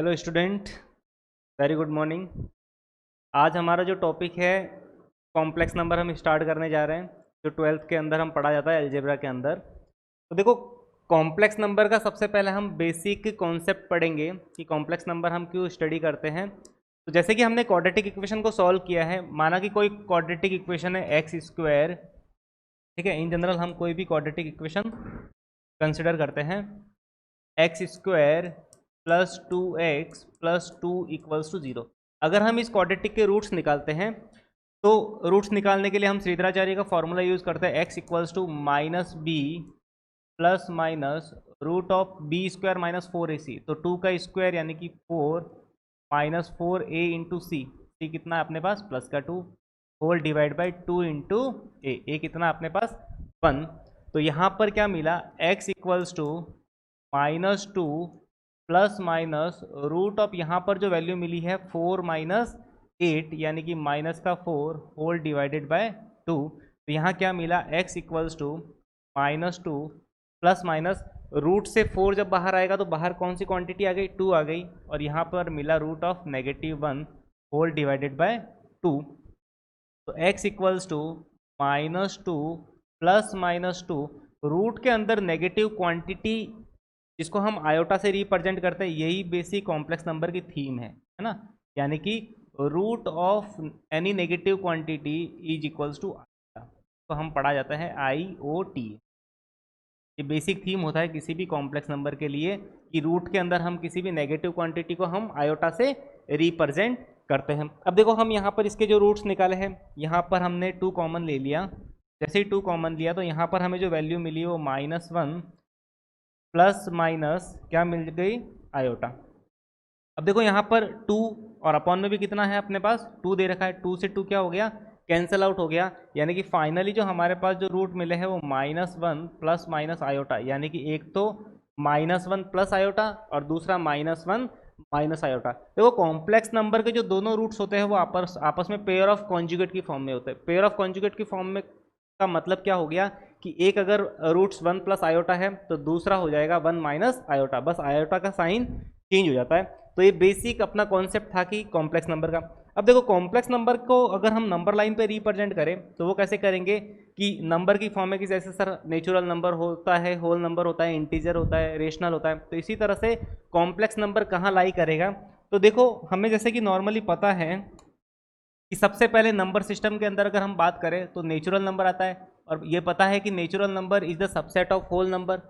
Hello student, very good morning. आज हमारा जो टॉपिक है कॉम्प्लेक्स नंबर हम स्टार्ट करने जा रहे हैं, जो ट्वेल्थ के अंदर हम पढ़ा जाता है अलजेब्रा के अंदर। तो देखो, कॉम्प्लेक्स नंबर का सबसे पहले हम बेसिक कॉन्सेप्ट पढ़ेंगे कि कॉम्प्लेक्स नंबर हम क्यों स्टडी करते हैं। तो जैसे कि हमने क्वाड्रेटिक इक्वेशन को सॉल्व किया है, माना कि कोई क्वाड्रेटिक इक्वेशन है एक्स स्क्वायर, ठीक है। इन जनरल हम कोई भी क्वाड्रेटिक इक्वेशन कंसिडर करते हैं, x square plus 2x plus 2 equals to 0। अगर हम इस क्वाड्रेटिक के रूट्स निकालते हैं तो रूट्स निकालने के लिए हम श्रीधराचार्य का फॉर्मूला यूज़ करते हैं, x equals to minus b plus minus root of b square minus 4ac। तो 2 का स्क्वायर यानी कि 4 माइनस 4a इंटू सी कितना है अपने पास प्लस का 2 होल डिवाइड बाई 2 इंटू ए कितना अपने पास 1। तो यहाँ पर क्या मिला, x equals to minus 2 plus minus root of यहाँ पर जो वैल्यू मिली है 4 माइनस 8 यानी कि माइनस का 4 होल डिवाइडेड बाय 2। तो यहाँ क्या मिला, x equals to minus 2 plus minus root से 4 जब बाहर आएगा तो बाहर कौन सी क्वांटिटी आ गई, 2 आ गई, और यहाँ पर मिला root of -1 whole divided by 2। तो x equals to minus 2 plus minus 2, root के अंदर नेगेटिव क्वांटिटी जिसको हम आयोटा से रिप्रेजेंट करते हैं, यही बेसिक कॉम्प्लेक्स नंबर की थीम है ना। यानी कि root of any negative quantity is equals to iota, तो हम पढ़ा जाता है IOT। ये बेसिक थीम होता है किसी भी कॉम्प्लेक्स नंबर के लिए कि रूट के अंदर हम किसी भी नेगेटिव क्वांटिटी को हम आयोटा से रिप्रेजेंट करते हैं। अब देखो, हम यहाँ पर इसके जो रूट्स निकाले हैं, यहाँ पर हमने 2 कॉमन ले लिया। जैसे ही 2 कॉमन लिया तो यहाँ पर हमें जो वैल्यू मिली वो -1 प्लस माइनस क्या मिल गई, आयोटा। अब देखो यहाँ पर 2 और अपॉन में भी कितना है अपने पास 2 दे रखा है, 2 से 2 क्या हो गया, कैंसिल आउट हो गया। यानी कि फाइनली जो हमारे पास जो रूट मिले हैं वो -1 प्लस माइनस आयोटा, यानी कि एक तो -1 प्लस आयोटा और दूसरा -1 माइनस आयोटा। देखो, कॉम्प्लेक्स नंबर के जो दोनों रूट्स होते हैं वो आपस में पेयर ऑफ कॉन्जुगेट की फॉर्म में होते हैं। पेयर ऑफ कॉन्जुगेट की फॉर्म में का मतलब क्या हो गया कि एक अगर रूट्स 1 प्लस आयोटा है तो दूसरा हो जाएगा 1 माइनस आयोटा, बस आयोटा का साइन चेंज हो जाता है। तो ये बेसिक अपना कॉन्सेप्ट था कि कॉम्प्लेक्स नंबर का। अब देखो, कॉम्प्लेक्स नंबर को अगर हम नंबर लाइन पे रिप्रेजेंट करें तो वो कैसे करेंगे कि नंबर की फॉर्म में कि जैसे सर नेचुरल नंबर होता है, होल नंबर होता है, इंटीजर होता है, रेशनल होता है, तो इसी तरह से कॉम्प्लेक्स नंबर कहाँ लाई करेगा। तो देखो, हमें जैसे कि नॉर्मली पता है कि सबसे पहले नंबर सिस्टम के अंदर अगर हम बात करें तो नेचुरल नंबर आता है, और ये पता है कि natural number is the subset of whole number,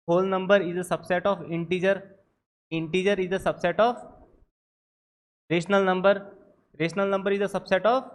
whole number is the subset of integer, integer is the subset of rational number, rational number is the subset of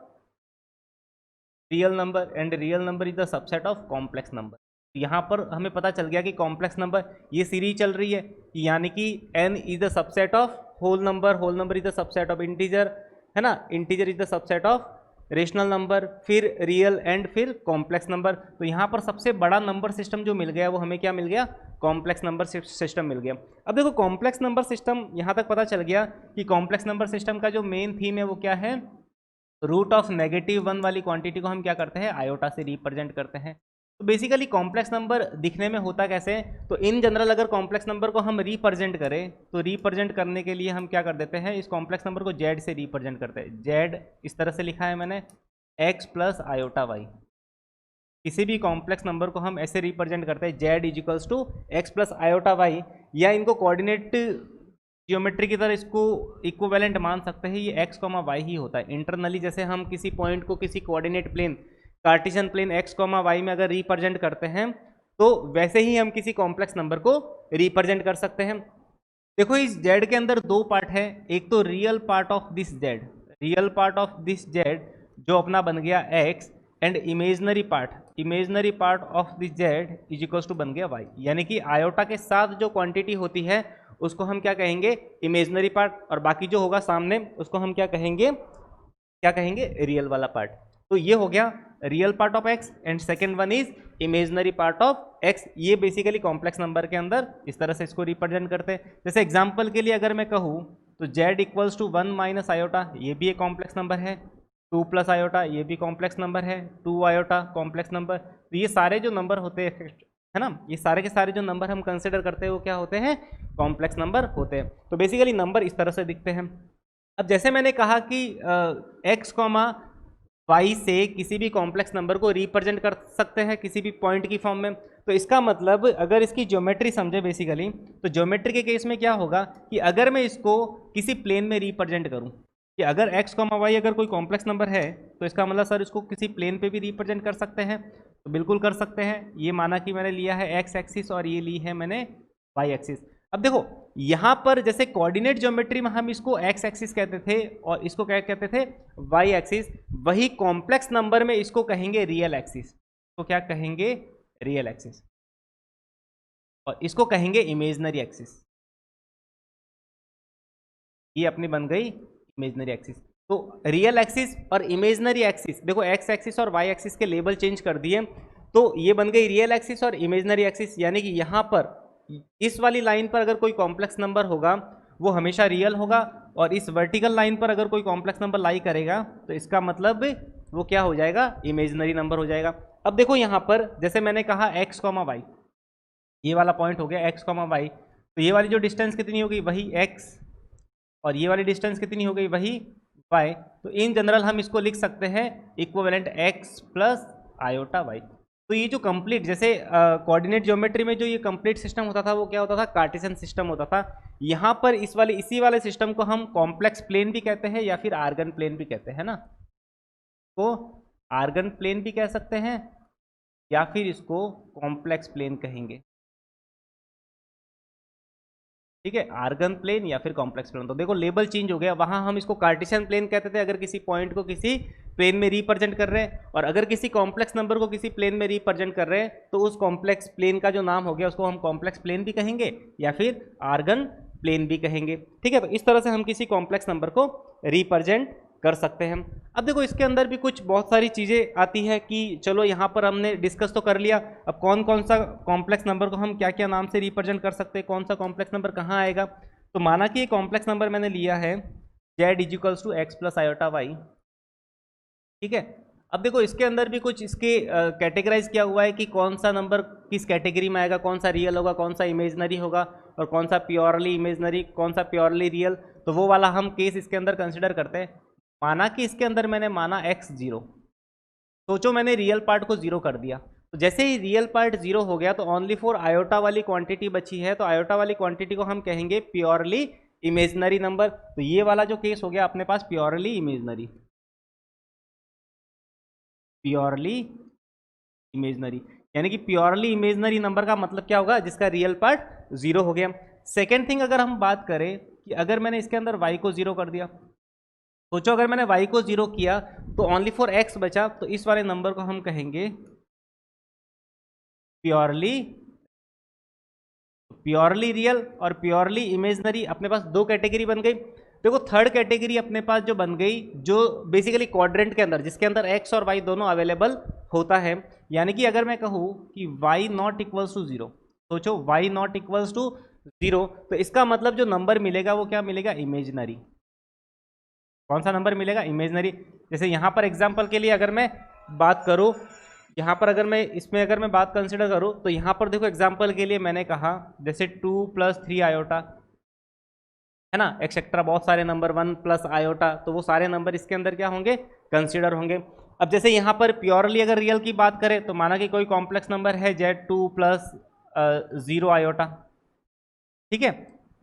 real number, and real number is the subset of complex number. यहाँ पर हमें पता चल गया कि complex number ये series चल रही है, यानी कि n is the subset of whole number, whole number is the subset of integer, है ना, integer is the subset of rational number, फिर रियल एंड फिर कॉम्प्लेक्स नंबर। तो यहाँ पर सबसे बड़ा नंबर सिस्टम जो मिल गया वो हमें क्या मिल गया, कॉम्प्लेक्स नंबर सिस्टम मिल गया। अब देखो, कॉम्प्लेक्स नंबर सिस्टम यहाँ तक पता चल गया कि कॉम्प्लेक्स नंबर सिस्टम का जो मेन थीम है वो क्या है, रूट ऑफ -1 वाली क्वांटिटी को हम क्या करते हैं, आयोटा से रिप्रेजेंट करते हैं। तो बेसिकली कॉम्प्लेक्स नंबर दिखने में होता कैसे है, तो इन जनरल अगर कॉम्प्लेक्स नंबर को हम रिप्रेजेंट करें तो रिप्रेजेंट करने के लिए हम क्या कर देते हैं, इस कॉम्प्लेक्स नंबर को z से रिप्रेजेंट करते हैं। z इस तरह से लिखा है मैंने, x प्लस आयोटा y। किसी भी कॉम्प्लेक्स नंबर को हम ऐसे रिप्रेजेंट करते हैं, z is equals to x plus iota y, या इनको कोऑर्डिनेट जियोमेट्री की तरह इसको इक्विवेलेंट मान सकते हैं, ये x, y ही होता है। इंटरनली जैसे हम किसी पॉइंट को किसी coordinate plane, Cartesian plane x, y में अगर रिप्रेजेंट करते हैं तो वैसे ही हम किसी कॉम्प्लेक्स नंबर को रिप्रेजेंट कर सकते हैं। देखो, इस z के अंदर 2 पार्ट है, एक तो real part of this z, real part of this z जो अपना बन गया x, and imaginary part of this z is equals to बन गया y। यानी कि आयोटा के साथ जो क्वांटिटी होती है उसको हम क्या कहेंगे, इमेजनरी पार्ट, और बाकी जो होगा सामने उसको हम क्या कहेंगे, रियल वाला पार्ट। तो ये हो गया real part of x, and second one is imaginary part of x। ये बेसिकली कॉम्प्लेक्स नंबर के अंदर इस तरह से इसको रिप्रेजेंट करते हैं। जैसे एग्जांपल के लिए अगर मैं कहूँ तो z equals to 1 minus iota, ये भी एक कॉम्प्लेक्स नंबर है, 2 प्लस आयोटा ये भी कॉम्प्लेक्स नंबर है, 2 आयोटा कॉम्प्लेक्स नंबर। तो ये सारे जो नंबर होते हैं है ना। ये सारे के सारे जो नंबर हम कंसिडर करते हैं वो क्या होते हैं, कॉम्प्लेक्स नंबर होते हैं। तो बेसिकली नंबर इस तरह से दिखते हैं। अब जैसे मैंने कहा कि x कॉमा वाई से किसी भी कॉम्प्लेक्स नंबर को रिप्रेजेंट कर सकते हैं किसी भी पॉइंट की फॉर्म में। तो इसका मतलब अगर इसकी ज्योमेट्री समझे बेसिकली, तो ज्योमेट्री के केस में क्या होगा कि अगर मैं इसको किसी प्लेन में रिप्रेजेंट करूं कि अगर x कॉमा वाई अगर कोई कॉम्प्लेक्स नंबर है, तो इसका मतलब सर इसको किसी प्लेन पे भी रिप्रेजेंट कर सकते हैं। तो बिल्कुल कर सकते हैं। ये माना कि मैंने लिया है x एक्सिस और ये ली है मैंने y एक्सिस। अब देखो यहाँ पर जैसे कोऑर्डिनेट ज्योमेट्री में हम इसको x एक्सिस कहते थे और इसको क्या कहते थे, y एक्सिस, वही कॉम्प्लेक्स नंबर में इसको कहेंगे रियल एक्सिस। तो क्या कहेंगे, रियल एक्सिस, और इसको कहेंगे इमेजिनरी एक्सिस। ये अपनी बन गई इमेजिनरी एक्सिस। तो रियल एक्सिस और इमेजिनरी एक्सिस, देखो एक्स एक्सिस और वाई एक्सिस के लेबल चेंज कर दिए, तो ये बन गई रियल एक्सिस और इमेजिनरी एक्सिस। यानी कि यहाँ पर इस वाली लाइन पर अगर कोई कॉम्प्लेक्स नंबर होगा वो हमेशा रियल होगा, और इस वर्टिकल लाइन पर अगर कोई कॉम्प्लेक्स नंबर लाई करेगा तो इसका मतलब वो क्या हो जाएगा, इमेजिनरी नंबर हो जाएगा। अब देखो यहाँ पर जैसे मैंने कहा एक्स कॉमा वाई, ये वाला पॉइंट हो गया एक्स कॉमा वाई, तो ये वाली जो डिस्टेंस कितनी हो गई, वही एक्स, और ये वाली डिस्टेंस कितनी हो गई, वही y। तो इन जनरल हम इसको लिख सकते हैं equivalent x plus iota y। तो ये जो कंप्लीट जैसे कोऑर्डिनेट ज्योमेट्री में जो ये कंप्लीट सिस्टम होता था वो क्या होता था, कार्टेशियन सिस्टम होता था। यहाँ पर इसी वाले सिस्टम को हम कॉम्प्लेक्स प्लेन भी कहते हैं या फिर आर्गन प्लेन भी कहते हैं ना। तो आर्गन प्लेन भी कह सकते हैं या फिर इसको कॉम्प्लेक्स प्लेन कहेंगे, ठीक है, आर्गन प्लेन या फिर कॉम्प्लेक्स प्लेन। तो देखो लेबल चेंज हो गया, वहां हम इसको कार्टेशियन प्लेन कहते थे अगर किसी पॉइंट को किसी प्लेन में रिप्रेजेंट कर रहे हैं, और अगर किसी कॉम्प्लेक्स नंबर को किसी प्लेन में रिप्रेजेंट कर रहे हैं तो उस कॉम्प्लेक्स प्लेन का जो नाम हो गया उसको हम कॉम्प्लेक्स प्लेन भी कहेंगे या फिर आर्गन प्लेन भी कहेंगे, ठीक है। तो इस तरह से हम किसी कॉम्प्लेक्स नंबर को रिप्रेजेंट कर सकते हैं। अब देखो इसके अंदर भी कुछ बहुत सारी चीज़ें आती है कि चलो यहाँ पर हमने डिस्कस तो कर लिया, अब कौन कौन सा कॉम्प्लेक्स नंबर को हम क्या क्या नाम से रिप्रेजेंट कर सकते हैं, कौन सा कॉम्प्लेक्स नंबर कहाँ आएगा। तो माना कि ये कॉम्प्लेक्स नंबर मैंने लिया है z equals to x plus iota y, ठीक है। अब देखो इसके अंदर भी कुछ इसके कैटेगराइज किया हुआ है कि कौन सा नंबर किस कैटेगरी में आएगा, कौन सा रियल होगा, कौन सा इमेजनरी होगा, और कौन सा प्योरली इमेजनरी, कौन सा प्योरली रियल। तो वो वाला हम केस इसके अंदर कंसिडर करते हैं। माना कि इसके अंदर मैंने माना x 0, सोचो मैंने रियल पार्ट को 0 कर दिया, तो जैसे ही रियल पार्ट 0 हो गया तो ओनली फॉर आयोटा वाली क्वांटिटी बची है, तो आयोटा वाली क्वांटिटी को हम कहेंगे प्योरली इमेजनरी नंबर। तो ये वाला जो केस हो गया अपने पास प्योरली इमेजनरी, प्योरली इमेजनरी, यानी कि प्योरली इमेजनरी नंबर का मतलब क्या होगा, जिसका रियल पार्ट 0 हो गया। सेकेंड थिंग अगर हम बात करें कि अगर मैंने इसके अंदर y को 0 कर दिया, सोचो अगर मैंने y को 0 किया तो ओनली फॉर x बचा, तो इस वाले नंबर को हम कहेंगे प्योरली रियल और प्योरली इमेजनरी। अपने पास दो कैटेगरी बन गई। देखो थर्ड कैटेगरी अपने पास जो बन गई, जो बेसिकली क्वाड्रेंट के अंदर जिसके अंदर x और y दोनों अवेलेबल होता है, यानी कि अगर मैं कहूँ कि y नॉट इक्वल्स टू 0, सोचो y नॉट इक्वल्स टू 0, तो इसका मतलब जो नंबर मिलेगा वो क्या मिलेगा, इमेजनरी। कौन सा नंबर मिलेगा, इमेजनरी। जैसे यहाँ पर एग्जाम्पल के लिए अगर मैं बात करूँ, यहाँ पर अगर मैं इसमें अगर मैं बात कंसिडर करूँ, तो यहाँ पर देखो एग्जाम्पल के लिए मैंने कहा जैसे 2 + 3 आयोटा, है ना, एक्सेट्रा बहुत सारे नंबर 1 + आयोटा, तो वो सारे नंबर इसके अंदर क्या होंगे, कंसिडर होंगे। अब जैसे यहाँ पर प्योरली अगर रियल की बात करें तो माना कि कोई कॉम्प्लेक्स नंबर है z2 + 0 आयोटा, ठीक है,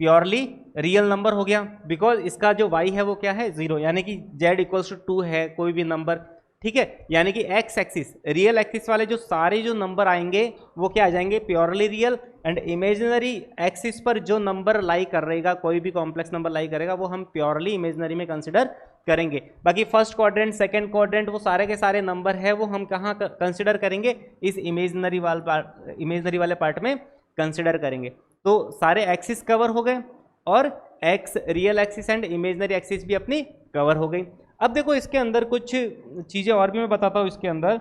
प्योरली रियल नंबर हो गया, बिकॉज इसका जो y है वो क्या है, 0, यानी कि z इक्वल्स टू 2 है कोई भी नंबर, ठीक है। यानी कि x एक्सिस रियल एक्सिस वाले जो सारे जो नंबर आएंगे वो क्या आ जाएंगे, purely real, and imaginary axis पर जो नंबर लाई कर रहेगा, कोई भी कॉम्प्लेक्स नंबर लाई करेगा, वो हम प्योरली इमेजिनरी में कंसिडर करेंगे। बाकी फर्स्ट क्वाड्रेंट सेकंड क्वाड्रेंट वो सारे के सारे नंबर है वो हम कहाँ कंसिडर करेंगे, इस इमेजिनरी वाले पार्ट में कंसिडर करेंगे। तो सारे एक्सिस कवर हो गए और x real axis and imaginary axis भी अपनी कवर हो गई। अब देखो इसके अंदर कुछ चीज़ें और भी मैं बताता हूँ इसके अंदर।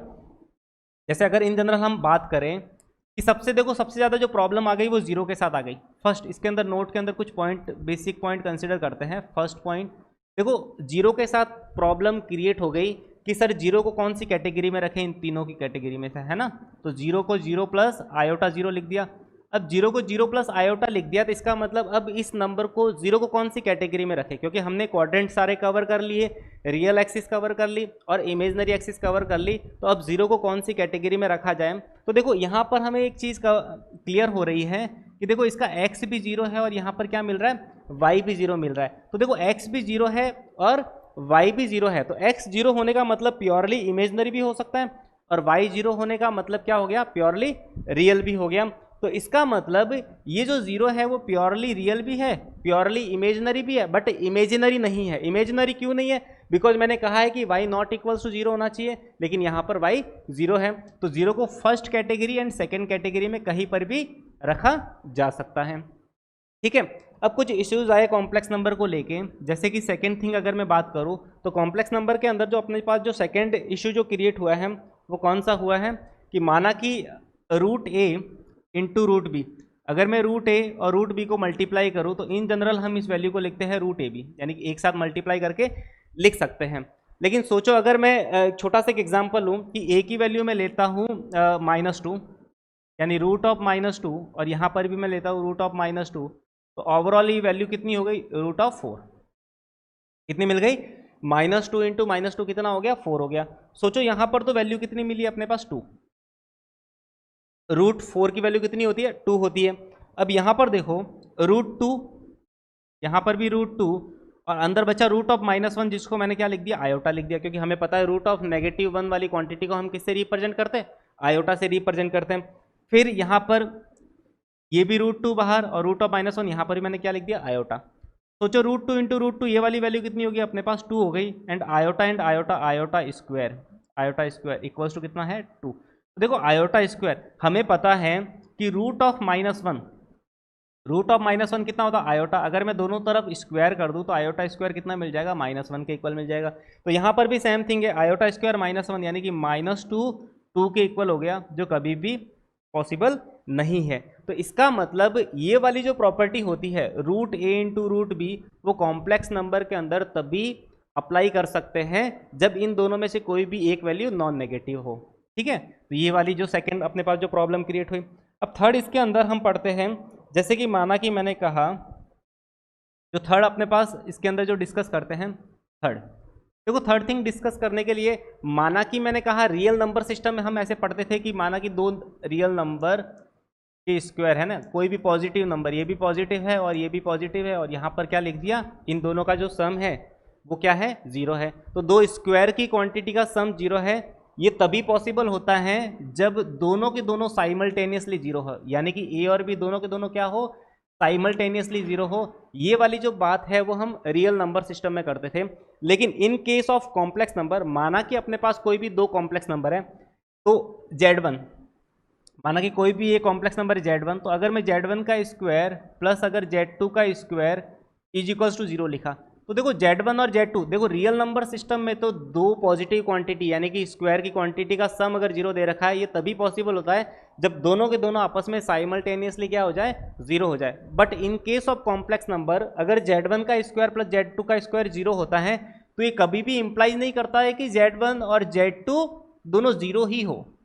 जैसे अगर इन जनरल हम बात करें कि सबसे ज़्यादा जो प्रॉब्लम आ गई वो 0 के साथ आ गई। फर्स्ट इसके अंदर नोट के अंदर कुछ पॉइंट बेसिक पॉइंट कंसिडर करते हैं। फर्स्ट पॉइंट देखो 0 के साथ प्रॉब्लम क्रिएट हो गई कि सर जीरो को कौन सी कैटेगरी में रखें, इन तीनों की कैटेगरी में से, है ना। तो जीरो को जीरो प्लस आयोटा जीरो लिख दिया। अब जीरो को जीरो प्लस आयोटा लिख दिया तो इसका मतलब अब इस नंबर को जीरो को कौन सी कैटेगरी में रखें, क्योंकि हमने क्वाड्रेंट सारे कवर कर लिए, रियल एक्सिस कवर कर ली और इमेजनरी एक्सिस कवर कर ली, तो अब जीरो को कौन सी कैटेगरी में रखा जाए। तो देखो यहाँ पर हमें एक चीज़ का क्लियर हो रही है कि देखो इसका एक्स भी जीरो है और यहाँ पर क्या मिल रहा है, वाई भी जीरो मिल रहा है। तो देखो एक्स भी जीरो है और वाई भी जीरो है, तो एक्स जीरो होने का मतलब प्योरली इमेजनरी भी हो सकता है और वाई जीरो होने का मतलब क्या हो गया, प्योरली रियल भी हो गया। तो इसका मतलब ये जो जीरो है वो प्योरली रियल भी है, प्योरली इमेजनरी भी है, बट इमेजिनरी नहीं है। इमेजिनरी क्यों नहीं है, बिकॉज मैंने कहा है कि y not equals to zero होना चाहिए, लेकिन यहाँ पर y जीरो है। तो जीरो को first category and second category में कहीं पर भी रखा जा सकता है। ठीक है, अब कुछ इश्यूज आए कॉम्प्लेक्स नंबर को लेके, जैसे कि सेकेंड थिंग अगर मैं बात करूँ तो कॉम्प्लेक्स नंबर के अंदर जो अपने पास जो सेकेंड इशू जो क्रिएट हुआ है वो कौन सा हुआ है कि माना कि रूट ए इंटू रूट बी, अगर मैं रूट ए और रूट बी को मल्टीप्लाई करूँ तो इन जनरल हम इस वैल्यू को लिखते हैं रूट ए बी, यानी कि एक साथ मल्टीप्लाई करके लिख सकते हैं। लेकिन सोचो अगर मैं छोटा सा एक एग्जांपल लूँ कि ए की वैल्यू मैं लेता हूँ -2, यानी रूट ऑफ -2, और यहाँ पर भी मैं लेता हूँ रूट ऑफ -2, तो ओवरऑल ये वैल्यू कितनी हो गई, रूट ऑफ 4। कितनी मिल गई, -2 इंटू -2 कितना हो गया, 4 हो गया। सोचो यहाँ पर तो वैल्यू कितनी मिली अपने पास, 2। रूट 4 की वैल्यू कितनी होती है, 2 होती है। अब यहाँ पर देखो रूट 2, यहाँ पर भी रूट 2, और अंदर बचा रूट ऑफ -1, जिसको मैंने क्या लिख दिया, आयोटा लिख दिया, क्योंकि हमें पता है रूट ऑफ -1 वाली क्वांटिटी को हम किससे रिप्रेजेंट करते हैं, आयोटा से रिप्रेजेंट करते हैं। फिर यहाँ पर ये भी रूट 2 बाहर और रूट ऑफ -1, यहाँ पर भी मैंने क्या लिख दिया, आयोटा। सोचो रूट 2 इंटू रूट 2, ये वाली वैल्यू कितनी होगी अपने पास, 2 हो गई, and iota iota square equals to कितना है, 2। तो देखो आयोटा स्क्वायर हमें पता है कि रूट ऑफ -1 कितना होता है, आयोटा। अगर मैं दोनों तरफ स्क्वायर कर दूं तो आयोटा स्क्वायर कितना मिल जाएगा, -1 के इक्वल मिल जाएगा। तो यहाँ पर भी सेम थिंग है, आयोटा स्क्वायर -1 यानी कि -2 के इक्वल हो गया, जो कभी भी पॉसिबल नहीं है। तो इसका मतलब ये वाली जो प्रॉपर्टी होती है रूट ए इंटू रूट बी, वो कॉम्प्लेक्स नंबर के अंदर तभी अप्लाई कर सकते हैं जब इन दोनों में से कोई भी एक वैल्यू नॉन नेगेटिव हो। ठीक है, तो ये वाली जो सेकंड अपने पास जो प्रॉब्लम क्रिएट हुई। अब थर्ड इसके अंदर हम पढ़ते हैं, जैसे कि माना कि मैंने कहा जो थर्ड अपने पास इसके अंदर जो डिस्कस करते हैं, थर्ड देखो थर्ड थिंग डिस्कस करने के लिए, माना कि मैंने कहा रियल नंबर सिस्टम में हम ऐसे पढ़ते थे कि माना कि 2 रियल नंबर के स्क्वायर है ना, कोई भी पॉजिटिव नंबर, ये भी पॉजिटिव है और ये भी पॉजिटिव है, और यहाँ पर क्या लिख दिया, इन दोनों का जो सम है वो क्या है, 0 है। तो 2 स्क्वायर की क्वांटिटी का सम 0 है। ये तभी पॉसिबल होता है जब दोनों के दोनों साइमल्टेनियसली 0 हो, यानी कि ए और बी दोनों के दोनों क्या हो, साइमल्टेनियसली 0 हो। ये वाली जो बात है वो हम रियल नंबर सिस्टम में करते थे। लेकिन in case of complex number, माना कि अपने पास कोई भी 2 कॉम्प्लेक्स नंबर है, तो Z1, माना कि कोई भी एक कॉम्प्लेक्स नंबर है Z1, तो अगर मैं Z1 का स्क्वायर प्लस अगर Z2 का स्क्वायर इज इक्वल्स टू 0 लिखा, तो देखो Z1 और Z2, देखो रियल नंबर सिस्टम में तो 2 पॉजिटिव क्वांटिटी यानी कि स्क्वायर की क्वांटिटी का सम अगर 0 दे रखा है, ये तभी पॉसिबल होता है जब दोनों के दोनों आपस में साइमल्टेनियसली क्या हो जाए, 0 हो जाए। But in case of complex number, अगर Z1 का स्क्वायर प्लस Z2 का स्क्वायर 0 होता है, तो ये कभी भी इंप्लाइज नहीं करता है कि Z1 और Z2 दोनों 0 ही हो।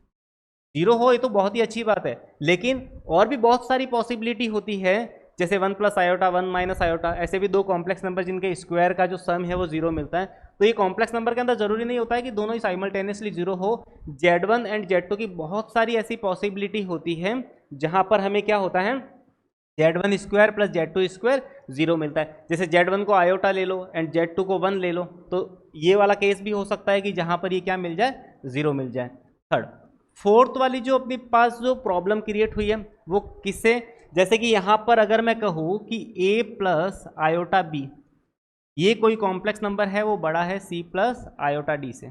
0 हो ये तो बहुत ही अच्छी बात है, लेकिन और भी बहुत सारी पॉसिबिलिटी होती है, जैसे 1 प्लस आयोटा 1 माइनस आयोटा, ऐसे भी 2 कॉम्प्लेक्स नंबर जिनके स्क्वायर का जो सम है वो 0 मिलता है। तो ये कॉम्प्लेक्स नंबर के अंदर जरूरी नहीं होता है कि दोनों ही साइमल्टेनियसली 0 हो। Z1 एंड Z2 की बहुत सारी ऐसी पॉसिबिलिटी होती है जहां पर हमें क्या होता है, Z1 square plus Z2 square 0 मिलता है। जैसे Z1 को आयोटा ले लो एंड Z2 को 1 ले लो, तो ये वाला केस भी हो सकता है कि जहां पर ये क्या मिल जाए, 0 मिल जाए। थर्ड, फोर्थ वाली जो अपने पास जो प्रॉब्लम क्रिएट हुई है वो किससे, जैसे कि यहाँ पर अगर मैं कहूँ कि a प्लस आयोटा b, ये कोई कॉम्प्लेक्स नंबर है वो बड़ा है c प्लस आयोटा d से।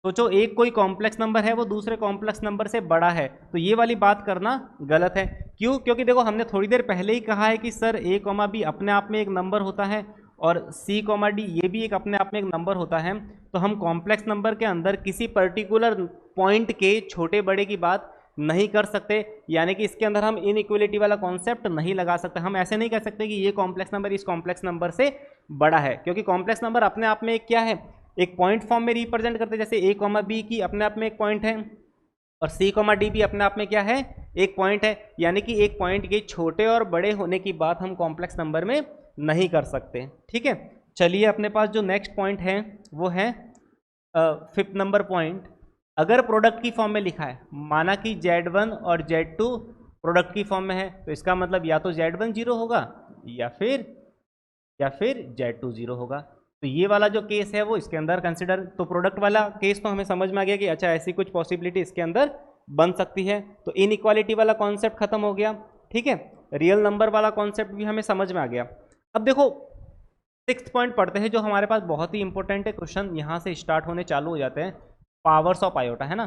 सोचो एक कोई कॉम्प्लेक्स नंबर है वो दूसरे कॉम्प्लेक्स नंबर से बड़ा है, तो ये वाली बात करना गलत है। क्यों, क्योंकि देखो हमने थोड़ी देर पहले ही कहा है कि सर a, b अपने आप में एक नंबर होता है और c, d ये भी एक अपने आप में एक नंबर होता है। तो हम कॉम्प्लेक्स नंबर के अंदर किसी पर्टिकुलर पॉइंट के छोटे बड़े की बात नहीं कर सकते, यानी कि इसके अंदर हम इनइक्वलिटी वाला कॉन्सेप्ट नहीं लगा सकते। हम ऐसे नहीं कह सकते कि ये कॉम्प्लेक्स नंबर इस कॉम्प्लेक्स नंबर से बड़ा है, क्योंकि कॉम्प्लेक्स नंबर अपने आप में एक क्या है, एक पॉइंट फॉर्म में रिप्रेजेंट करते हैं, जैसे ए कॉमा बी की अपने आप में एक पॉइंट है और सी कॉमा डी भी अपने आप में क्या है, एक पॉइंट है। यानी कि एक पॉइंट के छोटे और बड़े होने की बात हम कॉम्प्लेक्स नंबर में नहीं कर सकते। ठीक है, चलिए अपने पास जो नेक्स्ट पॉइंट है वो है 5th नंबर पॉइंट। अगर प्रोडक्ट की फॉर्म में लिखा है, माना कि Z1 और Z2 प्रोडक्ट की फॉर्म में है, तो इसका मतलब या तो Z1 0 होगा या फिर Z2 0 होगा। तो ये वाला जो केस है वो इसके अंदर कंसिडर, तो प्रोडक्ट वाला केस तो हमें समझ में आ गया कि अच्छा ऐसी कुछ पॉसिबिलिटी इसके अंदर बन सकती है। तो इनइक्वालिटी वाला कॉन्सेप्ट खत्म हो गया। ठीक है, रियल नंबर वाला कॉन्सेप्ट भी हमें समझ में आ गया। अब देखो 6th पॉइंट पढ़ते हैं जो हमारे पास बहुत ही इंपॉर्टेंट है, क्वेश्चन यहाँ से स्टार्ट होने चालू हो जाते हैं। पावर्स ऑफ आयोटा है ना,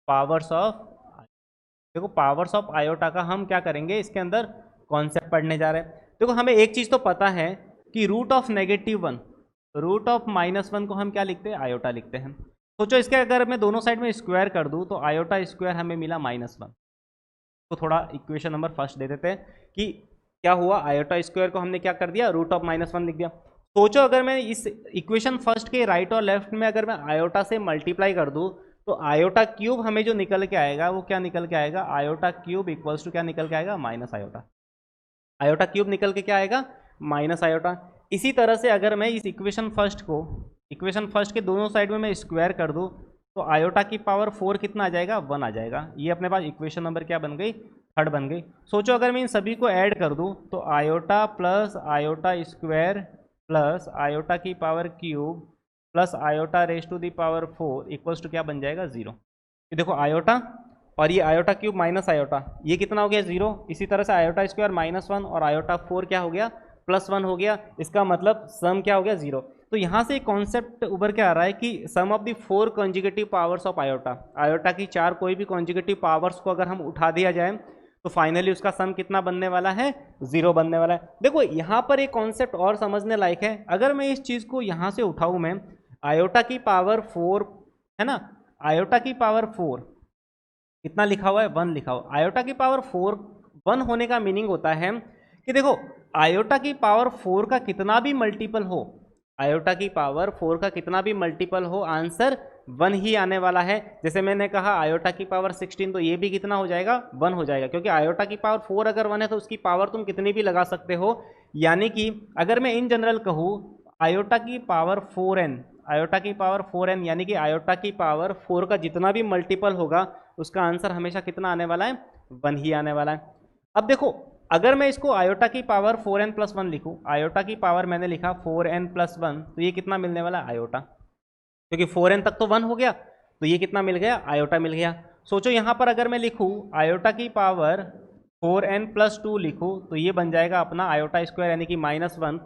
पावर्स ऑफ, देखो पावर्स ऑफ आयोटा का हम क्या करेंगे, इसके अंदर कॉन्सेप्ट पढ़ने जा रहे हैं। देखो हमें एक चीज़ तो पता है कि रूट ऑफ -1, रूट ऑफ -1 को हम क्या लिखते हैं, आयोटा लिखते हैं। सोचो इसके अगर मैं दोनों साइड में स्क्वायर कर दूं तो आयोटा स्क्वायर हमें मिला -1। तो थोड़ा इक्वेशन नंबर फर्स्ट दे देते हैं कि क्या हुआ, आयोटा स्क्वायर को हमने क्या कर दिया, रूट ऑफ -1 लिख दिया। सोचो अगर मैं इस इक्वेशन फर्स्ट के राइट और लेफ्ट में अगर मैं आयोटा से मल्टीप्लाई कर दूं तो आयोटा क्यूब हमें जो निकल के आएगा वो क्या निकल के आएगा, आयोटा क्यूब इक्वल्स टू क्या निकल के आएगा, माइनस आयोटा। आयोटा क्यूब निकल के क्या आएगा, माइनस आयोटा। इसी तरह से अगर मैं इस इक्वेशन फर्स्ट को, इक्वेशन फर्स्ट के दोनों साइड में मैं स्क्वायर कर दूं तो आयोटा की पावर 4 कितना आ जाएगा, 1 आ जाएगा। ये अपने पास इक्वेशन नंबर क्या बन गई, 3rd बन गई। सोचो अगर मैं इन सभी को ऐड कर दूं तो iota plus iota square plus iota की power cube plus iota raise to the power 4 equals to क्या बन जाएगा, 0। ये देखो आयोटा और ये आयोटा क्यूब माइनस आयोटा, ये कितना हो गया, 0। इसी तरह से आयोटा स्क्वायर -1 और आयोटा 4 क्या हो गया, +1 हो गया। इसका मतलब सम क्या हो गया, 0। तो यहाँ से एक कॉन्सेप्ट उभर के आ रहा है कि sum of the 4 conjugative powers of iota, iota की 4 कोई भी कॉन्जुगेटिव पावर्स को अगर हम उठा दिया जाए तो फाइनली उसका सम कितना बनने वाला है, 0 बनने वाला है। देखो यहाँ पर एक कॉन्सेप्ट और समझने लायक है। अगर मैं इस चीज़ को यहाँ से उठाऊँ, मैं आयोटा की पावर 4 है ना, आयोटा की पावर 4 कितना लिखा हुआ है, 1 लिखा हुआ। आयोटा की पावर 4 1 होने का मीनिंग होता है कि देखो आयोटा की पावर 4 का कितना भी मल्टीपल हो, आयोटा की पावर 4 का कितना भी मल्टीपल हो, आंसर 1 ही आने वाला है। जैसे मैंने कहा आयोटा की पावर 16, तो ये भी कितना हो जाएगा, 1 हो जाएगा, क्योंकि आयोटा की पावर 4 अगर 1 है तो उसकी पावर तुम कितनी भी लगा सकते हो। यानी कि अगर मैं इन जनरल कहूँ आयोटा की पावर 4n, आयोटा की पावर 4n यानी कि आयोटा की पावर 4 का जितना भी मल्टीपल होगा उसका आंसर हमेशा कितना आने वाला है, 1 ही आने वाला है। अब देखो अगर मैं इसको आयोटा की पावर 4n + 1 लिखूँ, आयोटा की पावर मैंने लिखा 4n + 1, तो ये कितना मिलने वाला है, आयोटा, क्योंकि 4n तक तो 1 हो गया, तो ये कितना मिल गया, आयोटा मिल गया। सोचो यहाँ पर अगर मैं लिखूँ आयोटा की पावर 4n + 2 लिखूँ तो ये बन जाएगा अपना आयोटा स्क्वायर यानी कि -1।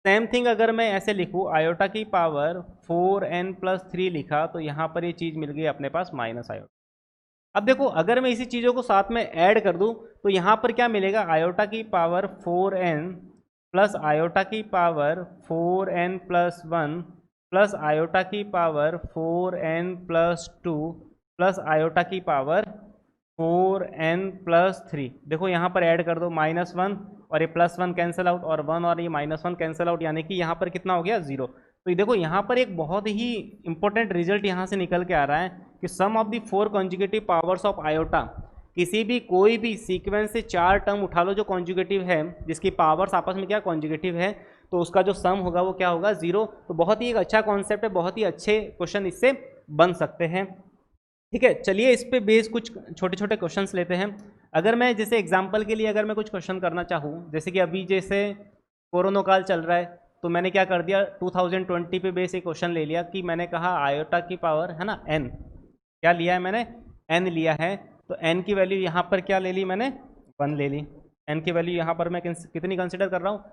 सेम थिंग अगर मैं ऐसे लिखूँ आयोटा की पावर 4n + 3 लिखा तो यहाँ पर ये चीज़ मिल गई अपने पास माइनस आयोटा। अब देखो अगर मैं इसी चीज़ों को साथ में ऐड कर दूं तो यहाँ पर क्या मिलेगा, आयोटा की पावर 4n प्लस आयोटा की पावर 4n + 1 प्लस आयोटा की पावर 4n + 2 प्लस आयोटा की पावर 4n + 3। देखो यहाँ पर ऐड कर दो -1 और ये +1 कैंसिल आउट और 1 और ये -1 कैंसिल आउट, यानी कि यहाँ पर कितना हो गया, 0। तो ये देखो यहाँ पर एक बहुत ही इंपॉर्टेंट रिजल्ट यहाँ से निकल के आ रहा है कि sum of the 4 conjugative powers of iota, किसी भी कोई भी सीक्वेंस से 4 टर्म उठा लो जो कॉन्जुगेटिव है, जिसकी पावर्स आपस में क्या कॉन्जुगेटिव है, तो उसका जो सम होगा वो क्या होगा, 0। तो बहुत ही एक अच्छा कॉन्सेप्ट है, बहुत ही अच्छे क्वेश्चन इससे बन सकते हैं। ठीक है, चलिए इस पे बेस कुछ छोटे छोटे क्वेश्चंस लेते हैं। अगर मैं जैसे एग्जांपल के लिए अगर मैं कुछ क्वेश्चन करना चाहूँ, जैसे कि अभी जैसे कोरोना काल चल रहा है, तो मैंने क्या कर दिया 2020 पे बेस एक क्वेश्चन ले लिया कि मैंने कहा आयोटा की पावर है ना n, क्या लिया है मैंने, n लिया है। तो n की वैल्यू यहाँ पर क्या ले ली मैंने, 1 ले ली। n की वैल्यू यहाँ पर मैं कितनी कंसिडर कर रहा हूँ,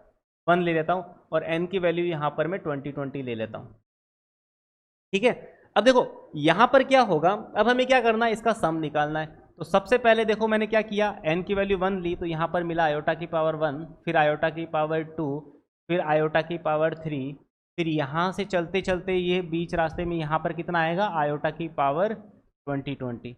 1 ले लेता हूँ, और n की वैल्यू यहाँ पर मैं 2020 ले लेता हूँ। ठीक है, अब देखो यहाँ पर क्या होगा, अब हमें क्या करना है, इसका सम निकालना है। तो सबसे पहले देखो मैंने क्या किया, n की वैल्यू 1 ली, तो यहाँ पर मिला आयोटा की पावर 1, फिर आयोटा की पावर 2, फिर आयोटा की पावर 3, फिर यहाँ से चलते चलते ये बीच रास्ते में यहाँ पर कितना आएगा, आयोटा की पावर 2020।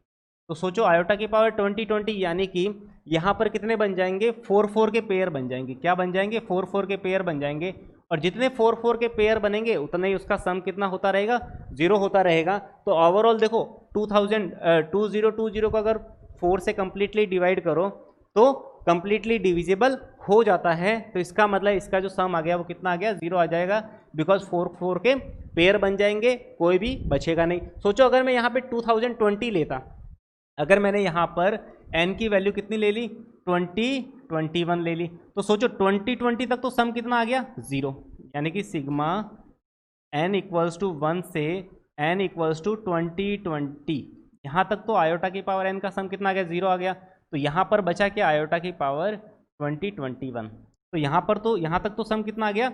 तो सोचो आयोटा की पावर 2020 यानी कि यहाँ पर कितने बन जाएंगे, 4 4 के पेयर बन जाएंगे। क्या बन जाएंगे, 4 4 के पेयर बन जाएंगे। और जितने 4 4 के पेयर बनेंगे उतने ही उसका सम कितना होता रहेगा, 0 होता रहेगा। तो ओवरऑल देखो 2020 को अगर 4 से कंप्लीटली डिवाइड करो तो कंप्लीटली डिविजिबल हो जाता है। तो इसका मतलब इसका जो सम आ गया वो कितना आ गया, 0 आ जाएगा, बिकॉज 4 4 के पेयर बन जाएंगे, कोई भी बचेगा नहीं। सोचो अगर मैं यहाँ पे 2020 लेता, अगर मैंने यहाँ पर n की वैल्यू कितनी ले ली, 21 ले ली, तो सोचो 2020 तक तो सम कितना आ गया, 0, यानी कि सिग्मा n इक्वल्स टू 1 से n इक्वल्स टू 2020, यहाँ तक तो आयोटा की पावर n का सम कितना आ गया, 0 आ गया। तो यहाँ पर बचा क्या, आयोटा की पावर 2021, तो यहाँ पर तो यहाँ तक तो सम कितना आ गया,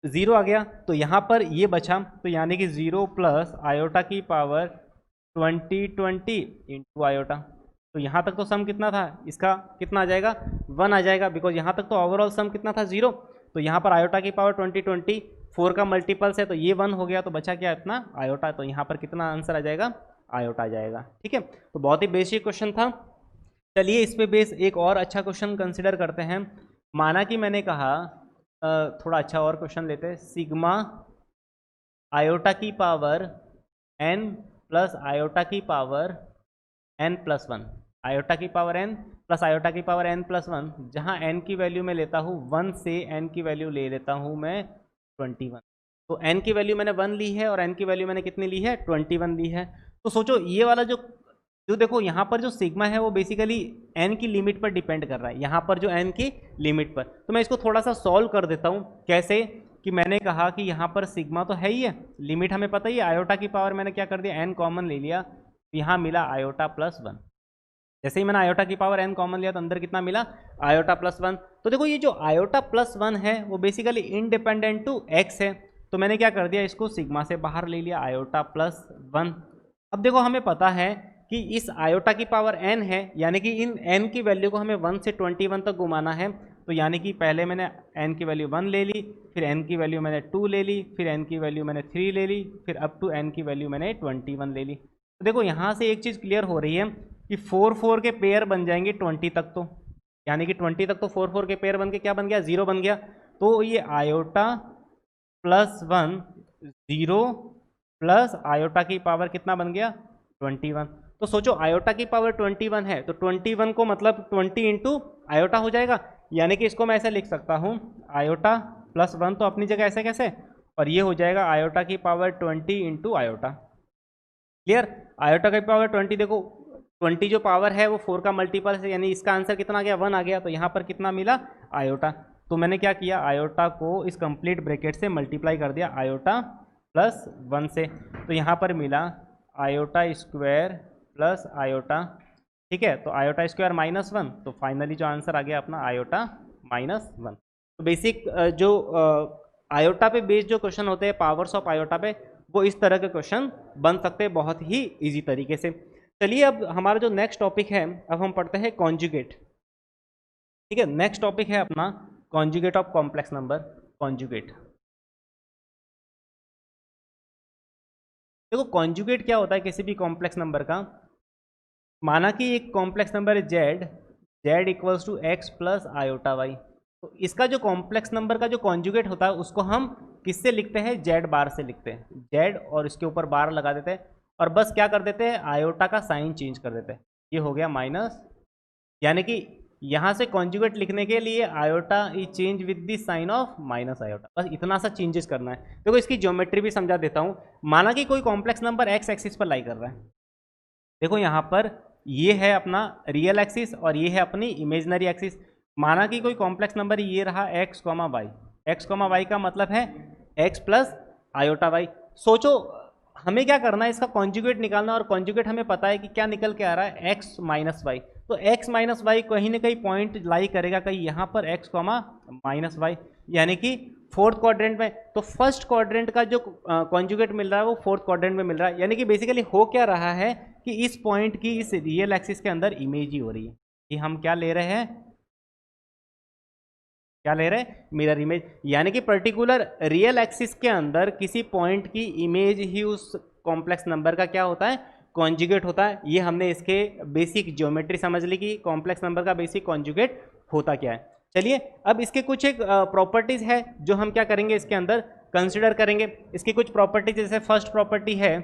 0 आ गया। तो यहाँ पर ये बचा, तो यानी कि 0 प्लस आयोटा की पावर 2020 इंटू आयोटा, तो यहाँ तक तो सम कितना था, इसका कितना आ जाएगा, 1 आ जाएगा, बिकॉज यहाँ तक तो ओवरऑल सम कितना था, 0। तो यहाँ पर आयोटा की पावर 2020 4 का मल्टीपल्स है, तो ये 1 हो गया, तो बचा क्या इतना, आयोटा। तो यहाँ पर कितना आंसर आ जाएगा, आयोटा आ जाएगा। ठीक है, तो बहुत ही बेसिक क्वेश्चन था। चलिए इस पे बेस एक और अच्छा क्वेश्चन कंसिडर करते हैं। माना कि मैंने कहा थोड़ा अच्छा और क्वेश्चन लेते हैं, सिग्मा आयोटा की पावर n प्लस आयोटा की पावर n प्लस 1, आयोटा की पावर n प्लस आयोटा की पावर n प्लस 1, जहाँ n की वैल्यू मैं लेता हूँ 1 से n की वैल्यू ले लेता हूँ मैं 21। तो n की वैल्यू मैंने 1 ली है और n की वैल्यू मैंने कितनी ली है, 21 ली है। तो सोचो ये वाला जो देखो यहाँ पर जो सिग्मा है वो बेसिकली n की लिमिट पर डिपेंड कर रहा है, यहाँ पर जो n की लिमिट पर। तो मैं इसको थोड़ा सा सॉल्व कर देता हूँ। कैसे कि मैंने कहा कि यहाँ पर सिग्मा तो है ही है, लिमिट हमें पता ही है, आयोटा की पावर मैंने क्या कर दिया, n कॉमन ले लिया, यहाँ मिला आयोटा प्लस 1। जैसे ही मैंने आयोटा की पावर n कॉमन लिया तो अंदर कितना मिला, आयोटा प्लस 1। तो देखो ये जो आयोटा प्लस 1 है वो बेसिकली इंडिपेंडेंट टू x है, तो मैंने क्या कर दिया, इसको सिग्मा से बाहर ले लिया, आयोटा प्लस 1। अब देखो हमें पता है कि इस आयोटा की पावर n है, यानी कि इन n की वैल्यू को हमें 1 से 21 तक घुमाना है। तो यानी कि पहले मैंने n की वैल्यू 1 ले ली, फिर n की वैल्यू मैंने 2 ले ली, फिर n की वैल्यू मैंने 3 ले ली, फिर अप टू n की वैल्यू मैंने 21 ले ली। तो देखो यहाँ से एक चीज़ क्लियर हो रही है कि 4 4 के पेयर बन जाएंगे 20 तक, तो यानी कि 20 तक तो 4 4 के पेयर बन के क्या बन गया, 0 बन गया। तो ये आयोटा प्लस 1 0 प्लस आयोटा की पावर कितना बन गया, 21। तो सोचो आयोटा की पावर 21 है, तो 21 को मतलब 20 इंटू आयोटा हो जाएगा, यानी कि इसको मैं ऐसे लिख सकता हूँ, आयोटा प्लस 1 तो अपनी जगह ऐसे कैसे, और ये हो जाएगा आयोटा की power 20 into iota. Clear, iota की पावर 20, देखो 20 जो पावर है वो 4 का मल्टीपल है, यानी इसका आंसर कितना आ गया, 1 आ गया। तो यहाँ पर कितना मिला, आयोटा। तो मैंने क्या किया, आयोटा को इस कंप्लीट ब्रैकेट से मल्टीप्लाई कर दिया आयोटा प्लस 1 से, तो यहाँ पर मिला आयोटा स्क्वायर प्लस आयोटा। ठीक है, तो आयोटा स्क्वायर माइनस 1, तो फाइनली जो आंसर आ गया अपना आयोटा माइनस 1। तो बेसिक जो आयोटा पे बेस्ड जो क्वेश्चन होते हैं, पावर्स ऑफ आयोटा पे, वो इस तरह के क्वेश्चन बन सकते हैं बहुत ही इजी तरीके से। चलिए अब हमारा जो नेक्स्ट टॉपिक है, अब हम पढ़ते हैं कॉन्जुगेट। ठीक है, नेक्स्ट टॉपिक है अपना conjugate of complex number, conjugate. देखो कॉन्जुगेट क्या होता है किसी भी कॉम्प्लेक्स नंबर का। माना कि एक कॉम्प्लेक्स नंबर है z equals to x plus iota y, तो इसका जो कॉम्प्लेक्स नंबर का जो कॉन्जुगेट होता है उसको हम किससे लिखते हैं, z बार से लिखते हैं, z और इसके ऊपर बार लगा देते हैं और बस क्या कर देते हैं, आयोटा का साइन चेंज कर देते हैं, ये हो गया माइनस। यानी कि यहाँ से कॉन्जुगेट लिखने के लिए आयोटा ई change with the sign of minus iota, बस इतना सा चेंजेस करना है। देखो इसकी ज्योमेट्री भी समझा देता हूँ। माना कि कोई कॉम्प्लेक्स नंबर x एक्सिस पर लाई कर रहा है, देखो यहाँ पर ये है अपना रियल एक्सिस और ये है अपनी इमेजिनरी एक्सिस। माना कि कोई कॉम्प्लेक्स नंबर ये रहा x, y का मतलब है x प्लस आयोटा वाई। सोचो हमें क्या करना है, इसका कॉन्जुगेट निकालना, और कॉन्जुगेट हमें पता है कि क्या निकल के आ रहा है, x माइनस वाई। तो x माइनस वाई कहीं ना कहीं पॉइंट लाई करेगा कहीं यहाँ पर x माइनस वाई, यानी कि फोर्थ क्वाड्रेंट में। तो फर्स्ट क्वाड्रेंट का जो कॉन्जुगेट मिल रहा है वो फोर्थ क्वाड्रेंट में मिल रहा है, यानी कि बेसिकली हो क्या रहा है कि इस पॉइंट की इस रियल एक्सिस के अंदर इमेज ही हो रही है कि हम क्या ले रहे हैं, क्या ले रहे हैं, मिरर इमेज। यानी कि पर्टिकुलर रियल एक्सिस के अंदर किसी पॉइंट की इमेज ही उस कॉम्प्लेक्स नंबर का क्या होता है, कॉन्जुगेट होता है। ये हमने इसके बेसिक ज्योमेट्री समझ ली कि कॉम्प्लेक्स नंबर का बेसिक कॉन्जुगेट होता क्या है। चलिए अब इसके कुछ एक प्रॉपर्टीज है जो हम क्या करेंगे इसके अंदर कंसिडर करेंगे। इसकी कुछ प्रॉपर्टीज, जैसे फर्स्ट प्रॉपर्टी है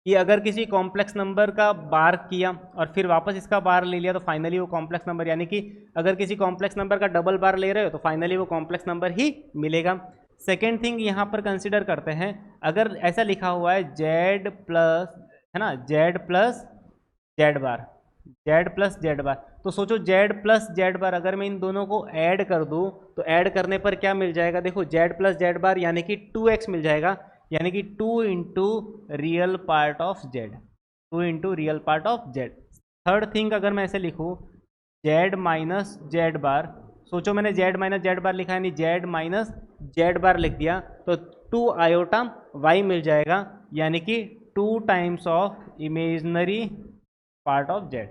कि अगर किसी कॉम्प्लेक्स नंबर का बार किया और फिर वापस इसका बार ले लिया तो फाइनली वो कॉम्प्लेक्स नंबर, यानी कि अगर किसी कॉम्प्लेक्स नंबर का डबल बार ले रहे हो तो फाइनली वो कॉम्प्लेक्स नंबर ही मिलेगा। सेकेंड थिंग यहाँ पर कंसिडर करते हैं, अगर ऐसा लिखा हुआ है जेड प्लस, है ना, जेड प्लस जेड बार, जेड प्लस जेड बार, तो सोचो जेड प्लस जेड बार अगर मैं इन दोनों को ऐड कर दूं तो ऐड करने पर क्या मिल जाएगा, देखो जेड प्लस जेड बार यानी कि 2x मिल जाएगा, यानी कि 2 into real part of Z, 2 into real part of Z. Third thing अगर मैं ऐसे लिखूँ जेड माइनस जेड बार, सोचो मैंने जेड माइनस जेड बार लिखा है, यानी जेड माइनस जेड बार लिख दिया तो 2 आयोटा वाई मिल जाएगा, यानी कि 2 times of imaginary part of Z,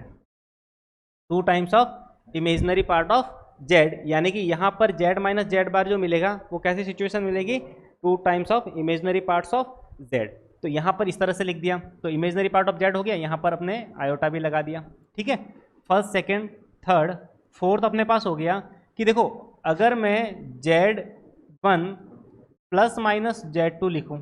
2 times of imaginary part of Z, यानी कि यहाँ पर जेड माइनस जेड बार जो मिलेगा वो कैसी सिचुएशन मिलेगी, 2 times of imaginary parts of Z. तो यहाँ पर इस तरह से लिख दिया तो इमेजनरी पार्ट ऑफ जेड हो गया, यहाँ पर अपने आयोटा भी लगा दिया। ठीक है, फर्स्ट सेकेंड थर्ड फोर्थ अपने पास हो गया कि देखो अगर मैं Z1 प्लस माइनस Z2 लिखूं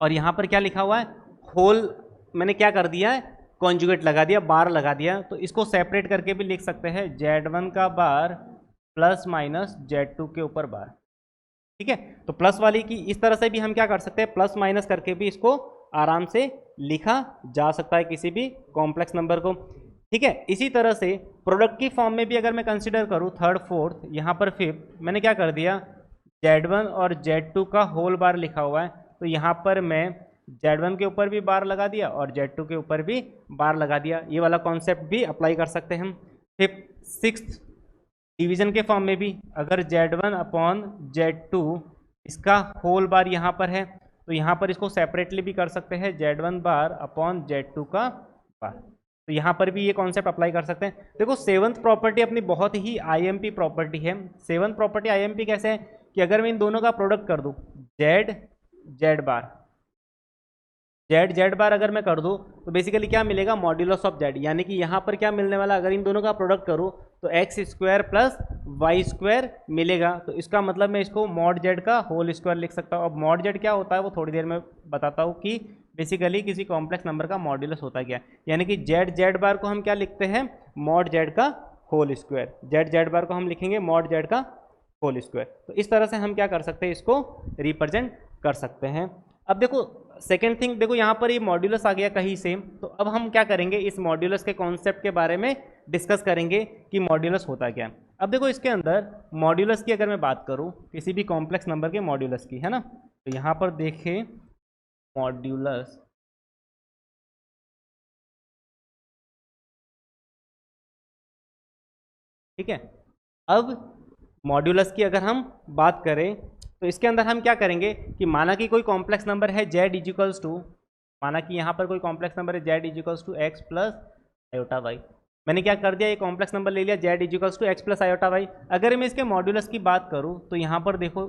और यहाँ पर क्या लिखा हुआ है होल, मैंने क्या कर दिया है कॉन्जुगेट लगा दिया, बार लगा दिया, तो इसको सेपरेट करके भी लिख सकते हैं Z1 का बार प्लस माइनस Z2 के ऊपर बार। ठीक है, तो प्लस वाली की इस तरह से भी हम क्या कर सकते हैं, प्लस माइनस करके भी इसको आराम से लिखा जा सकता है किसी भी कॉम्प्लेक्स नंबर को। ठीक है, इसी तरह से प्रोडक्ट की फॉर्म में भी अगर मैं कंसिडर करूं थर्ड फोर्थ, यहाँ पर फिफ्थ, मैंने क्या कर दिया Z1 और Z2 का होल बार लिखा हुआ है, तो यहाँ पर मैं Z1 के ऊपर भी बार लगा दिया और Z2 के ऊपर भी बार लगा दिया। ये वाला कॉन्सेप्ट भी अप्लाई कर सकते हैं हम। फिफ्थ सिक्स्थ डिवीजन के फॉर्म में भी अगर Z1 अपॉन Z2 इसका होल बार यहाँ पर है तो यहाँ पर इसको सेपरेटली भी कर सकते हैं Z1 बार अपॉन Z2 का बार, तो यहाँ पर भी ये कॉन्सेप्ट अप्लाई कर सकते हैं। देखो सेवंथ प्रॉपर्टी अपनी बहुत ही आईएमपी प्रॉपर्टी है। सेवंथ प्रॉपर्टी आईएमपी कैसे है कि अगर मैं इन दोनों का प्रोडक्ट कर दूँ जेड जेड बार, जेड जेड बार अगर मैं कर दूं तो बेसिकली क्या मिलेगा मॉड्यूलस ऑफ जेड, यानी कि यहाँ पर क्या मिलने वाला, अगर इन दोनों का प्रोडक्ट करूँ तो x square plus y square मिलेगा, तो इसका मतलब मैं इसको मॉड जेड का होल स्क्वायर लिख सकता हूँ। अब मॉड जेड क्या होता है वो थोड़ी देर में बताता हूँ कि बेसिकली किसी कॉम्प्लेक्स नंबर का मॉड्यूलस होता क्या, यानी कि जेड जेड बार को हम क्या लिखते हैं मॉड जेड का होल स्क्वायर, जेड जेड बार को हम लिखेंगे मॉड जेड का होल स्क्वायर। तो इस तरह से हम क्या कर सकते हैं इसको रिप्रेजेंट कर सकते हैं। अब देखो सेकेंड थिंग, देखो यहाँ पर ये मॉड्यूलस आ गया कहीं से, तो अब हम क्या करेंगे इस मॉड्यूलस के कॉन्सेप्ट के बारे में डिस्कस करेंगे कि मॉड्यूलस होता क्या है। अब देखो इसके अंदर मॉड्यूलस की अगर मैं बात करूँ किसी भी कॉम्प्लेक्स नंबर के मॉड्यूलस की, है ना, तो यहाँ पर देखें मॉड्यूलस, ठीक है। अब मॉड्यूलस की अगर हम बात करें तो इसके अंदर हम क्या करेंगे कि माना कि कोई कॉम्प्लेक्स नंबर है z इजिकल्स टू, माना कि यहाँ पर कोई कॉम्प्लेक्स नंबर है z equals to x plus iota y, मैंने क्या कर दिया ये कॉम्प्लेक्स नंबर ले लिया z equals to x plus iota y. अगर मैं इसके मॉड्यूलस की बात करूँ तो यहाँ पर देखो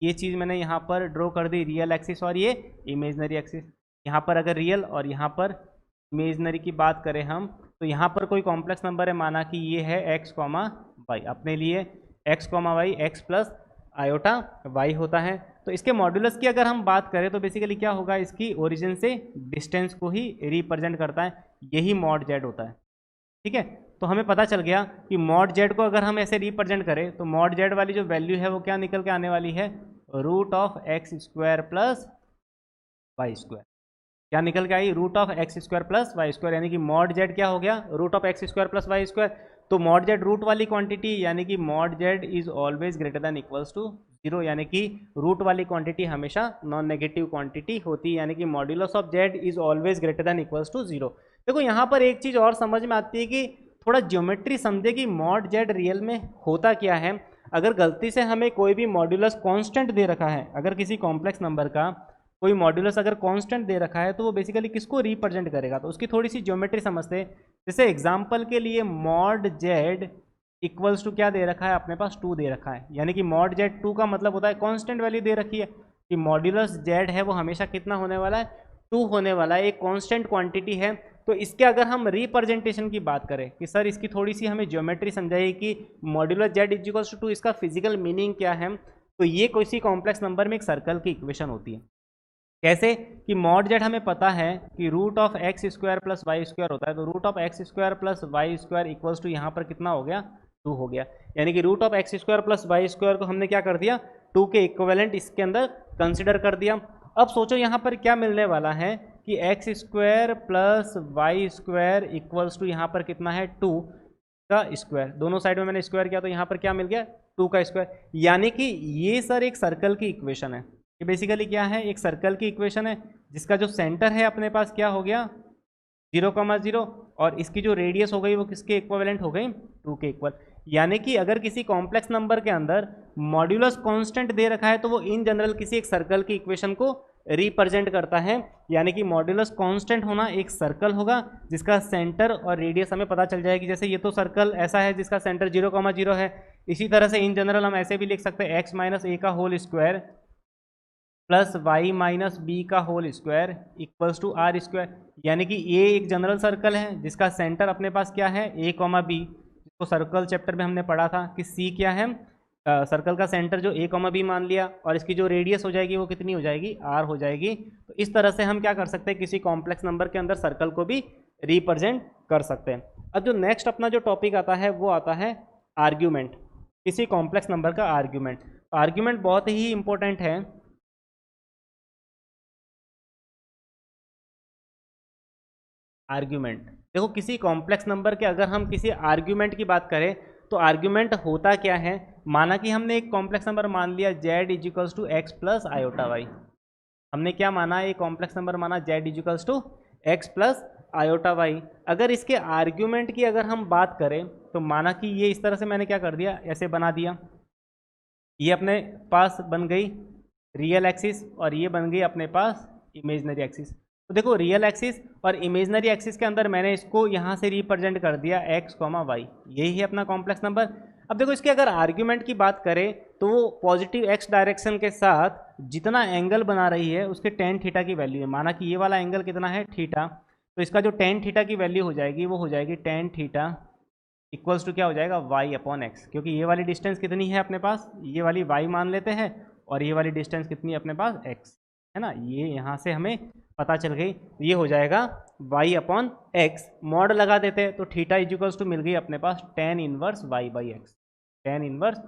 ये चीज़ मैंने यहाँ पर ड्रॉ कर दी रियल एक्सिस और ये इमेजनरी एक्सिस। यहाँ पर अगर रियल और यहाँ पर इमेजनरी की बात करें हम तो यहाँ पर कोई कॉम्प्लेक्स नंबर है, माना कि ये है एक्स कॉमा वाई, अपने लिए x comma y x plus iota y होता है। तो इसके मॉड्यूलस की अगर हम बात करें तो बेसिकली क्या होगा, इसकी ओरिजिन से डिस्टेंस को ही रिप्रेजेंट करता है, यही मॉड जेड होता है। ठीक है, तो हमें पता चल गया कि मॉड जेड को अगर हम ऐसे रिप्रेजेंट करें तो मॉड जेड वाली जो वैल्यू है वो क्या निकल के आने वाली है, root of x square plus y square. क्या निकल के आई, root of x square plus y square, यानी कि मॉड जेड क्या हो गया root of x square plus y square. तो मॉड जेड रूट वाली क्वांटिटी यानी कि mod z is always greater than equals to zero, यानी कि रूट वाली क्वांटिटी हमेशा नॉन नेगेटिव क्वांटिटी होती है, यानी कि modulus of z is always greater than equals to zero. देखो यहाँ पर एक चीज़ और समझ में आती है कि थोड़ा ज्योमेट्री समझे कि मॉड जेड रियल में होता क्या है। अगर गलती से हमें कोई भी मॉड्यूलस कांस्टेंट दे रखा है, अगर किसी कॉम्प्लेक्स नंबर का कोई मॉड्यूलस अगर कांस्टेंट दे रखा है तो वो बेसिकली किसको रिप्रेजेंट करेगा, तो उसकी थोड़ी सी ज्योमेट्री समझते हैं। जैसे एग्जांपल के लिए मॉड जेड इक्वल्स टू क्या दे रखा है अपने पास 2 दे रखा है, यानी कि मॉड जेड 2 का मतलब होता है कांस्टेंट वैल्यू दे रखी है कि मॉड्यूलस जेड है वो हमेशा कितना होने वाला है 2 होने वाला है, एक कांस्टेंट क्वांटिटी है। तो इसके अगर हम रिप्रेजेंटेशन की बात करें कि सर इसकी थोड़ी सी हमें ज्योमेट्री समझाइए कि मॉड्यूलस जेड इक्वल्स टू इसका फिजिकल मीनिंग क्या है, तो ये किसी कॉम्प्लेक्स नंबर में एक सर्कल की इक्वेशन होती है। कैसे कि मॉड जेड हमें पता है कि root of x square plus y square होता है, तो root of x square plus y square equals to यहाँ पर कितना हो गया, 2 हो गया। यानी कि root of x square plus y square को हमने क्या कर दिया, 2 के इक्विवेलेंट इसके अंदर कंसिडर कर दिया। अब सोचो यहाँ पर क्या मिलने वाला है कि x square plus y square equals to यहाँ पर कितना है, 2 का स्क्वायर। दोनों साइड में मैंने स्क्वायर किया तो यहाँ पर क्या मिल गया, 2 का स्क्वायर। यानी कि ये सर एक सर्कल की इक्वेशन है। ये बेसिकली क्या है, एक सर्कल की इक्वेशन है जिसका जो सेंटर है अपने पास क्या हो गया, 0,0 और इसकी जो रेडियस हो गई वो किसके इक्विवेलेंट हो गई, 2 के इक्वल। यानी कि अगर किसी कॉम्प्लेक्स नंबर के अंदर मॉड्यूलस कांस्टेंट दे रखा है तो वो इन जनरल किसी एक सर्कल की इक्वेशन को रिप्रेजेंट करता है। यानी कि मॉड्यूलस कांस्टेंट होना एक सर्कल होगा जिसका सेंटर और रेडियस हमें पता चल जाएगी। जैसे ये तो सर्कल ऐसा है जिसका सेंटर 0,0 है, इसी तरह से इन जनरल हम ऐसे भी लिख सकते हैं x माइनस ए का whole square plus y minus b का whole square equals to r square. यानी कि ये एक जनरल सर्कल है जिसका सेंटर अपने पास क्या है, a, b, जिसको सर्कल चैप्टर में हमने पढ़ा था कि c क्या है, सर्कल का सेंटर जो a, b मान लिया, और इसकी जो रेडियस हो जाएगी वो कितनी हो जाएगी, r हो जाएगी। तो इस तरह से हम क्या कर सकते हैं, किसी कॉम्प्लेक्स नंबर के अंदर सर्कल को भी रिप्रेजेंट कर सकते हैं। अब जो नेक्स्ट अपना जो टॉपिक आता है वो आता है आर्ग्यूमेंट, किसी कॉम्प्लेक्स नंबर का आर्ग्यूमेंट। आर्ग्यूमेंट बहुत ही इंपॉर्टेंट है। आर्ग्यूमेंट देखो, किसी कॉम्प्लेक्स नंबर के अगर हम किसी आर्ग्यूमेंट की बात करें तो आर्ग्यूमेंट होता क्या है। माना कि हमने एक कॉम्प्लेक्स नंबर मान लिया z equals to x plus iota y. हमने क्या माना, एक कॉम्प्लेक्स नंबर माना z equals to x plus iota y. अगर इसके आर्ग्यूमेंट की अगर हम बात करें तो माना कि ये इस तरह से मैंने क्या कर दिया, ऐसे बना दिया, ये अपने पास बन गई रियल एक्सिस और ये बन गई अपने पास इमेजनरी एक्सिस। तो देखो रियल एक्सिस और इमेजनरी एक्सिस के अंदर मैंने इसको यहाँ से रिप्रेजेंट कर दिया x, y, यही है अपना कॉम्प्लेक्स नंबर। अब देखो इसके अगर आर्ग्यूमेंट की बात करें तो वो पॉजिटिव x डायरेक्शन के साथ जितना एंगल बना रही है उसके टेन थीटा की वैल्यू है। माना कि ये वाला एंगल कितना है, थीटा, तो इसका जो टेन थीटा की वैल्यू हो जाएगी वो हो जाएगी टेन थीटा इक्वल्स टू क्या हो जाएगा, y अपॉन एक्स। क्योंकि ये वाली डिस्टेंस कितनी है अपने पास, ये वाली y मान लेते हैं और ये वाली डिस्टेंस कितनी है अपने पास, x है ना। ये यहाँ से हमें पता चल गई, ये हो जाएगा y अपॉन एक्स। मॉड लगा देते हैं तो थीटा इक्वल्स टू मिल गई अपने पास tan inverse y by x, tan inverse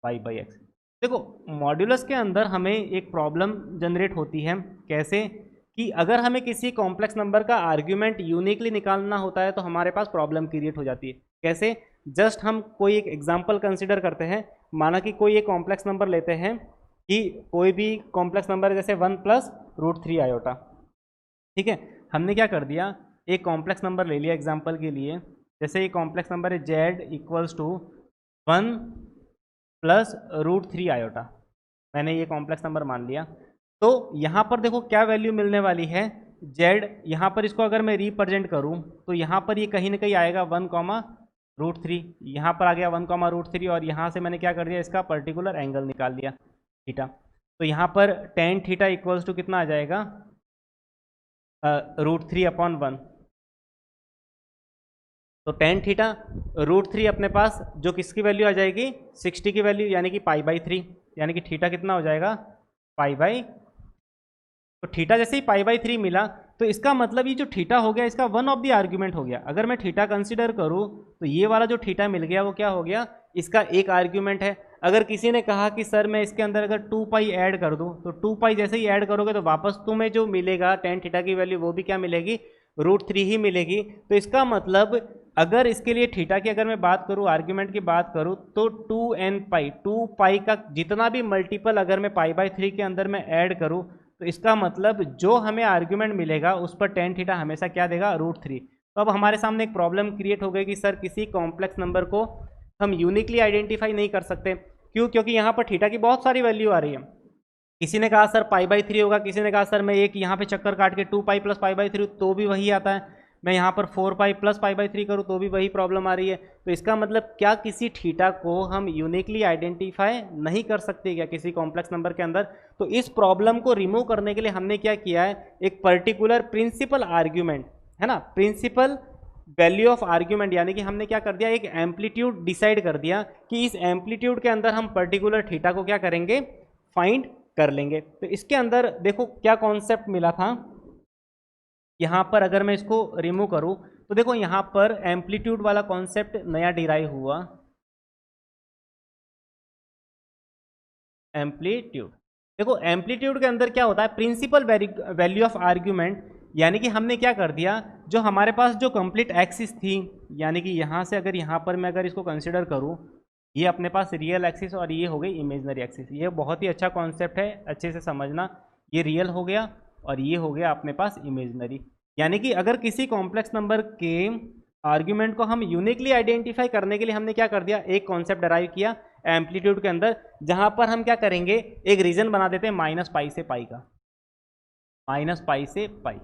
y by x. देखो मॉड्यूलस के अंदर हमें एक प्रॉब्लम जनरेट होती है, कैसे कि अगर हमें किसी कॉम्प्लेक्स नंबर का आर्ग्यूमेंट यूनिकली निकालना होता है तो हमारे पास प्रॉब्लम क्रिएट हो जाती है। कैसे, जस्ट हम कोई एक एग्जांपल कंसीडर करते हैं। माना कि कोई एक कॉम्प्लेक्स नंबर लेते हैं कि कोई भी कॉम्प्लेक्स नंबर जैसे 1 प्लस रूट 3 आयोटा, ठीक है। हमने क्या कर दिया, एक कॉम्प्लेक्स नंबर ले लिया एग्जांपल के लिए, जैसे ये कॉम्प्लेक्स नंबर है z equals to 1 plus root 3 iota, मैंने ये कॉम्प्लेक्स नंबर मान लिया। तो यहाँ पर देखो क्या वैल्यू मिलने वाली है, z, यहाँ पर इसको अगर मैं रिप्रेजेंट करूँ तो यहाँ पर ये कहीं ना कहीं आएगा 1, रूट 3, यहाँ पर आ गया 1, रूट 3, और यहाँ से मैंने क्या कर दिया, इसका पर्टिकुलर एंगल निकाल लिया थीटा। तो यहाँ पर टेन थीटा इक्वल्स टू कितना आ जाएगा, रूट 3 अपॉन 1। तो टेन थीटा रूट 3 अपने पास जो किसकी वैल्यू आ जाएगी, 60 की वैल्यू, यानी कि पाई बाई 3, यानी कि थीटा कितना हो जाएगा, पाई बाई। तो थीटा जैसे ही पाई बाई 3 मिला तो इसका मतलब ये जो थीटा हो गया इसका वन ऑफ द आर्ग्यूमेंट हो गया। अगर मैं थीटा कंसीडर करूँ तो ये वाला जो थीटा मिल गया वो क्या हो गया, इसका एक आर्ग्यूमेंट है। अगर किसी ने कहा कि सर मैं इसके अंदर अगर 2 पाई ऐड कर दूं, तो 2 पाई जैसे ही ऐड करोगे तो वापस तुम्हें जो मिलेगा टेन थीटा की वैल्यू वो भी क्या मिलेगी, रूट 3 ही मिलेगी। तो इसका मतलब अगर इसके लिए थीटा की अगर मैं बात करूं, आर्ग्यूमेंट की बात करूं, तो 2n पाई, 2 पाई का जितना भी मल्टीपल अगर मैं पाई बाई 3 के अंदर मैं ऐड करूं तो इसका मतलब जो हमें आर्ग्यूमेंट मिलेगा उस पर टेन थीटा हमेशा क्या देगा, रूट 3। तो अब हमारे सामने एक प्रॉब्लम क्रिएट हो गई कि सर किसी कॉम्प्लेक्स नंबर को हम यूनिकली आइडेंटिफाई नहीं कर सकते। क्यों, क्योंकि यहाँ पर थीटा की बहुत सारी वैल्यू आ रही है। किसी ने कहा सर पाई बाई 3 होगा, किसी ने कहा सर मैं एक यहाँ पे चक्कर काट के 2 पाई प्लस पाई बाई 3 तो भी वही आता है, मैं यहाँ पर 4 पाई प्लस पाई बाई 3 करूँ तो भी वही प्रॉब्लम आ रही है। तो इसका मतलब क्या किसी थीटा को हम यूनिकली आइडेंटिफाई नहीं कर सकते क्या किसी कॉम्प्लेक्स नंबर के अंदर। तो इस प्रॉब्लम को रिमूव करने के लिए हमने क्या किया है, एक पर्टिकुलर प्रिंसिपल आर्ग्यूमेंट, है ना, प्रिंसिपल वैल्यू ऑफ आर्ग्यूमेंट, यानी कि हमने क्या कर दिया, एक एम्पलीट्यूड डिसाइड कर दिया कि इस एम्पलीट्यूड के अंदर हम पर्टिकुलर थीटा को क्या करेंगे, फाइंड कर लेंगे। तो इसके अंदर देखो क्या कॉन्सेप्ट मिला था, यहाँ पर अगर मैं इसको रिमूव करूँ तो देखो यहाँ पर एम्पलीट्यूड वाला कॉन्सेप्ट नया डिराइव हुआ, एम्पलीट्यूड। देखो एम्पलीट्यूड के अंदर क्या होता है, प्रिंसिपल वैल्यू ऑफ आर्ग्यूमेंट, यानी कि हमने क्या कर दिया, जो हमारे पास जो कंप्लीट एक्सिस थी, यानी कि यहाँ से अगर यहाँ पर मैं अगर इसको कंसिडर करूँ, ये अपने पास रियल एक्सिस और ये हो गई इमेजनरी एक्सिस। ये बहुत ही अच्छा कॉन्सेप्ट है, अच्छे से समझना। ये रियल हो गया और ये हो गया अपने पास इमेजनरी। यानी कि अगर किसी कॉम्प्लेक्स नंबर के आर्ग्यूमेंट को हम यूनिकली आइडेंटिफाई करने के लिए हमने क्या कर दिया, एक कॉन्सेप्ट डराइव किया एम्पलीट्यूड के अंदर, जहां पर हम क्या करेंगे, एक रीजन बना देते हैं माइनस पाई से पाई का, माइनस पाई से पाई,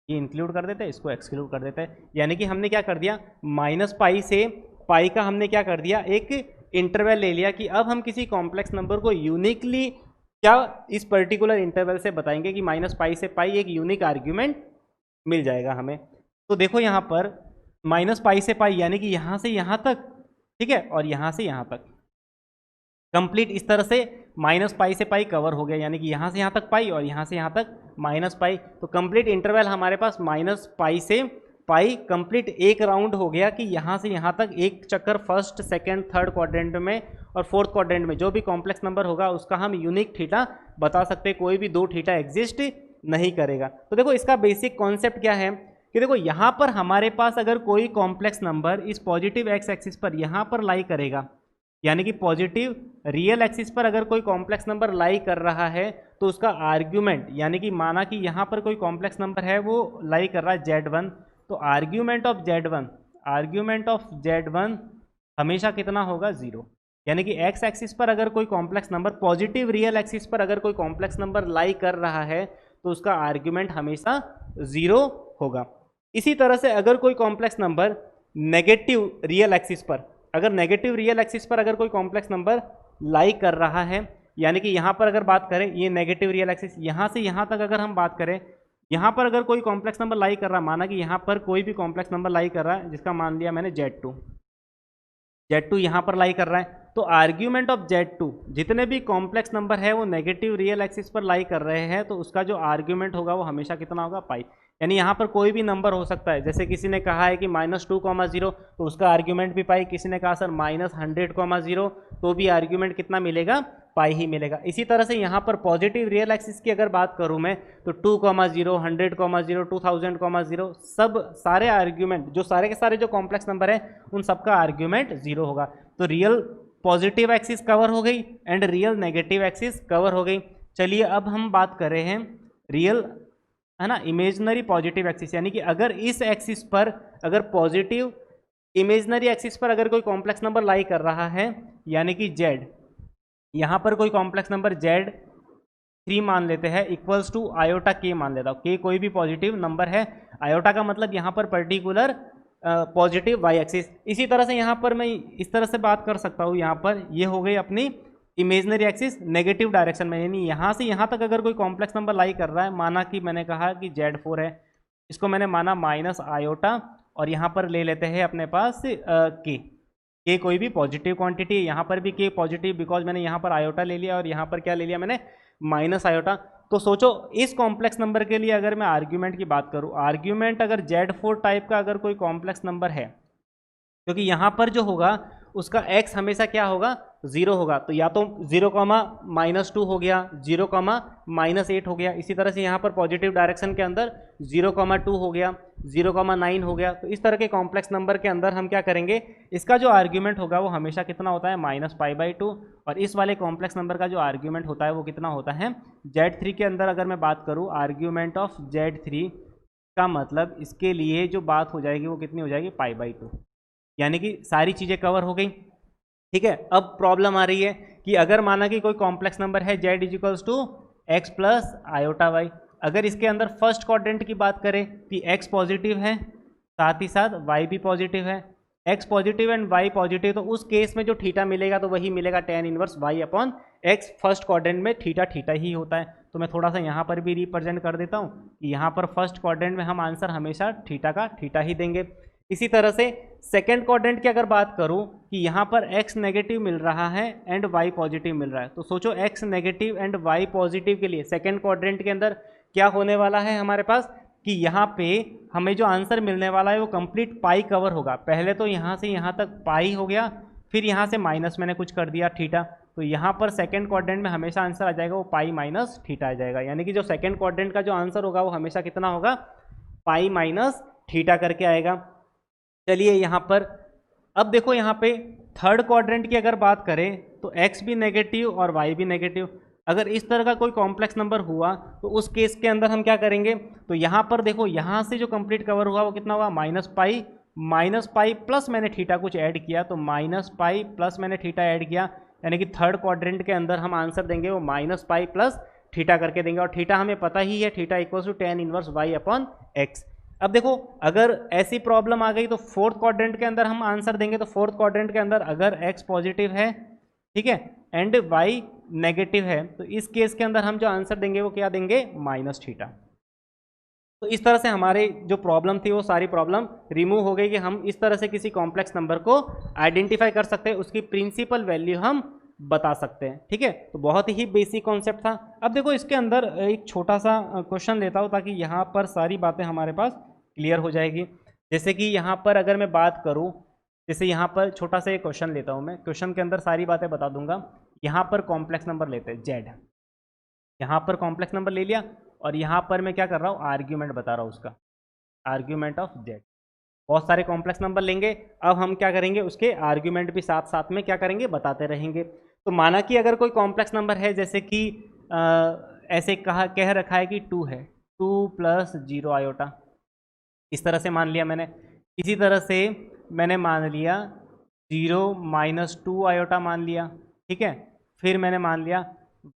ये इंक्लूड कर देते हैं, इसको एक्सक्लूड कर देते हैं। यानी कि हमने क्या कर दिया, माइनस पाई से पाई का हमने क्या कर दिया, एक इंटरवल ले लिया कि अब हम किसी कॉम्प्लेक्स नंबर को यूनिकली क्या इस पर्टिकुलर इंटरवल से बताएंगे कि माइनस पाई से पाई एक यूनिक आर्ग्यूमेंट मिल जाएगा हमें। तो देखो यहाँ पर माइनस पाई से पाई, यानी कि यहाँ से यहाँ तक, ठीक है, और यहाँ से यहाँ तक कंप्लीट इस तरह से माइनस पाई से पाई कवर हो गया, यानी कि यहाँ से यहाँ तक पाई और यहाँ से यहाँ तक माइनस पाई। तो कंप्लीट इंटरवल हमारे पास माइनस पाई से पाई कंप्लीट एक राउंड हो गया कि यहाँ से यहाँ तक एक चक्कर फर्स्ट सेकंड थर्ड क्वाड्रेंट में और फोर्थ क्वाड्रेंट में जो भी कॉम्प्लेक्स नंबर होगा उसका हम यूनिक थीटा बता सकते हैं, कोई भी दो थीटा एग्जिस्ट नहीं करेगा। तो देखो इसका बेसिक कॉन्सेप्ट क्या है कि देखो यहाँ पर हमारे पास अगर कोई कॉम्प्लेक्स नंबर इस पॉजिटिव एक्स एक्सिस पर यहाँ पर लाई करेगा, यानी कि पॉजिटिव रियल एक्सिस पर अगर कोई कॉम्प्लेक्स नंबर लाई कर रहा है तो उसका आर्ग्यूमेंट, यानी कि माना कि यहाँ पर कोई कॉम्प्लेक्स नंबर है वो लाई कर रहा है Z1, तो argument of Z1, argument of Z1 हमेशा कितना होगा, 0। यानी कि एक्स एक्सिस पर अगर कोई complex number positive real axis पर अगर कोई कॉम्प्लेक्स नंबर लाई कर रहा है तो उसका आर्ग्यूमेंट हमेशा 0 होगा। इसी तरह से अगर कोई complex number negative real axis पर, अगर नेगेटिव रियल एक्सिस पर अगर कोई कॉम्प्लेक्स नंबर लाई कर रहा है, यानी कि यहाँ पर अगर बात करें ये नेगेटिव रियल एक्सिस, यहाँ से यहाँ तक अगर हम बात करें, यहाँ पर अगर कोई कॉम्प्लेक्स नंबर लाई कर रहा है, माना कि यहाँ पर कोई भी कॉम्प्लेक्स नंबर लाई कर रहा है जिसका मान लिया मैंने Z2 यहाँ पर लाई कर रहा है, तो आर्ग्यूमेंट ऑफ Z2 जितने भी कॉम्प्लेक्स नंबर है वो नेगेटिव रियल एक्सिस पर लाई कर रहे हैं तो उसका जो आर्ग्यूमेंट होगा वो हमेशा कितना होगा, पाई। यानी यहाँ पर कोई भी नंबर हो सकता है, जैसे किसी ने कहा है कि -2,0 तो उसका आर्ग्यूमेंट भी पाई, किसी ने कहा सर -100,0 तो भी आर्ग्यूमेंट कितना मिलेगा, पाई ही मिलेगा। इसी तरह से यहाँ पर पॉजिटिव रियल एक्सिस की अगर बात करूँ मैं तो 2,0, 100,0, 2,000,0 सब सारे आर्ग्यूमेंट जो सारे के सारे जो कॉम्प्लेक्स नंबर है उन सबका आर्ग्यूमेंट 0 होगा। तो रियल पॉजिटिव एक्सिस कवर हो गई and real negative axis cover हो गई। चलिए अब हम बात कर रहे हैं रियल, है ना, इमेजनरी पॉजिटिव एक्सिस, यानी कि अगर इस एक्सिस पर अगर पॉजिटिव इमेजनरी एक्सिस पर अगर कोई कॉम्प्लेक्स नंबर लाई कर रहा है, यानी कि Z, यहाँ पर कोई कॉम्प्लेक्स नंबर Z3 मान लेते हैं इक्वल्स टू आयोटा K मान लेता हूँ, K कोई भी पॉजिटिव नंबर है, आयोटा का मतलब यहाँ पर पर्टिकुलर पॉजिटिव वाई एक्सिस। इसी तरह से यहाँ पर मैं इस तरह से बात कर सकता हूँ, यहाँ पर ये हो गई अपनी इमेजनरी एक्सिस नेगेटिव डायरेक्शन में, यानी यहाँ से यहाँ तक अगर कोई कॉम्प्लेक्स नंबर लाई कर रहा है, माना कि मैंने कहा कि Z4 है, इसको मैंने माना माइनस आयोटा और यहाँ पर ले लेते हैं अपने पास K कोई भी पॉजिटिव क्वांटिटी है, यहाँ पर भी K पॉजिटिव बिकॉज मैंने यहाँ पर आयोटा ले लिया और यहाँ पर क्या ले लिया मैंने, माइनस आयोटा। तो सोचो इस कॉम्प्लेक्स नंबर के लिए अगर मैं आर्ग्यूमेंट की बात करूँ, आर्ग्यूमेंट अगर Z4 टाइप का अगर कोई कॉम्प्लेक्स नंबर है, क्योंकि यहाँ पर जो होगा उसका x हमेशा क्या होगा, 0 होगा, तो या तो 0,-2 हो गया, 0,-8 हो गया। इसी तरह से यहाँ पर पॉजिटिव डायरेक्शन के अंदर 0,2 हो गया, 0,9 हो गया। तो इस तरह के कॉम्प्लेक्स नंबर के अंदर हम क्या करेंगे, इसका जो आर्ग्यूमेंट होगा वो हमेशा कितना होता है, -π/2, और इस वाले कॉम्प्लेक्स नंबर का जो आर्ग्यूमेंट होता है वो कितना होता है, Z3 के अंदर अगर मैं बात करूँ आर्ग्यूमेंट ऑफ Z3 का मतलब इसके लिए जो बात हो जाएगी वो कितनी हो जाएगी, π/2, यानी कि सारी चीज़ें कवर हो गई। ठीक है, अब प्रॉब्लम आ रही है कि अगर माना कि कोई कॉम्प्लेक्स नंबर है Z = x + i/y, अगर इसके अंदर फर्स्ट क्वाड्रेंट की बात करें कि x पॉजिटिव है साथ ही साथ y भी पॉजिटिव है, x positive and y positive, तो उस केस में जो थीटा मिलेगा तो वही मिलेगा tan inverse y upon x। First quadrant में थीटा थीटा ही होता है। तो मैं थोड़ा सा यहाँ पर भी रिप्रेजेंट कर देता हूँ कि यहाँ पर फर्स्ट क्वाड्रेंट में हम आंसर हमेशा थीटा का थीटा ही देंगे। इसी तरह से सेकेंड क्वाड्रेंट की अगर बात करूँ कि यहाँ पर x नेगेटिव मिल रहा है एंड y पॉजिटिव मिल रहा है, तो सोचो x negative and y positive के लिए सेकेंड क्वाड्रेंट के अंदर क्या होने वाला है हमारे पास कि यहाँ पे हमें जो आंसर मिलने वाला है वो कंप्लीट पाई कवर होगा। पहले तो यहाँ से यहाँ तक पाई हो गया, फिर यहाँ से माइनस मैंने कुछ कर दिया थीटा, तो यहाँ पर सेकंड क्वाड्रेंट में हमेशा आंसर आ जाएगा वो पाई माइनस थीटा आ जाएगा। यानी कि जो सेकंड क्वाड्रेंट का जो आंसर होगा वो हमेशा कितना होगा, पाई माइनस थीटा करके आएगा। चलिए यहाँ पर अब देखो, यहाँ पे थर्ड क्वाड्रेंट की अगर बात करें तो x भी नेगेटिव और y भी नेगेटिव। अगर इस तरह का कोई कॉम्प्लेक्स नंबर हुआ तो उस केस के अंदर हम क्या करेंगे, तो यहाँ पर देखो यहाँ से जो कंप्लीट कवर हुआ वो कितना हुआ, माइनस पाई प्लस मैंने थीटा कुछ ऐड किया, तो माइनस पाई प्लस मैंने थीटा ऐड किया, यानी कि थर्ड क्वाड्रेंट के अंदर हम आंसर देंगे वो माइनस पाई प्लस थीटा करके देंगे। और थीटा हमें पता ही है, theta equals to tan inverse y upon x. अब देखो अगर ऐसी प्रॉब्लम आ गई तो फोर्थ क्वाड्रेंट के अंदर हम आंसर देंगे, तो फोर्थ क्वाड्रेंट के अंदर अगर x पॉजिटिव है, ठीक है, एंड y नेगेटिव है, तो इस केस के अंदर हम जो आंसर देंगे वो क्या देंगे, माइनस थीटा। तो इस तरह से हमारे जो प्रॉब्लम थी वो सारी प्रॉब्लम रिमूव हो गई कि हम इस तरह से किसी कॉम्प्लेक्स नंबर को आइडेंटिफाई कर सकते हैं, उसकी प्रिंसिपल वैल्यू हम बता सकते हैं। ठीक है, तो बहुत ही बेसिक कॉन्सेप्ट था। अब देखो इसके अंदर एक छोटा सा क्वेश्चन लेता हूँ ताकि यहाँ पर सारी बातें हमारे पास क्लियर हो जाएगी। जैसे कि यहाँ पर अगर मैं बात करूँ, जैसे यहाँ पर छोटा सा एक क्वेश्चन लेता हूँ मैं, क्वेश्चन के अंदर सारी बातें बता दूंगा। यहाँ पर कॉम्प्लेक्स नंबर लेते हैं z, यहाँ पर कॉम्प्लेक्स नंबर ले लिया और यहाँ पर मैं क्या कर रहा हूँ, आर्ग्यूमेंट बता रहा हूँ उसका, आर्ग्यूमेंट ऑफ z। बहुत सारे कॉम्प्लेक्स नंबर लेंगे, अब हम क्या करेंगे, उसके आर्ग्यूमेंट भी साथ साथ में क्या करेंगे, बताते रहेंगे। तो माना कि अगर कोई कॉम्प्लेक्स नंबर है, जैसे कि ऐसे कह रखा है कि 2 है, 2 + 0 आयोटा, इस तरह से मान लिया मैंने। इसी तरह से मैंने मान लिया 0 - 2 आयोटा मान लिया, ठीक है। फिर मैंने मान लिया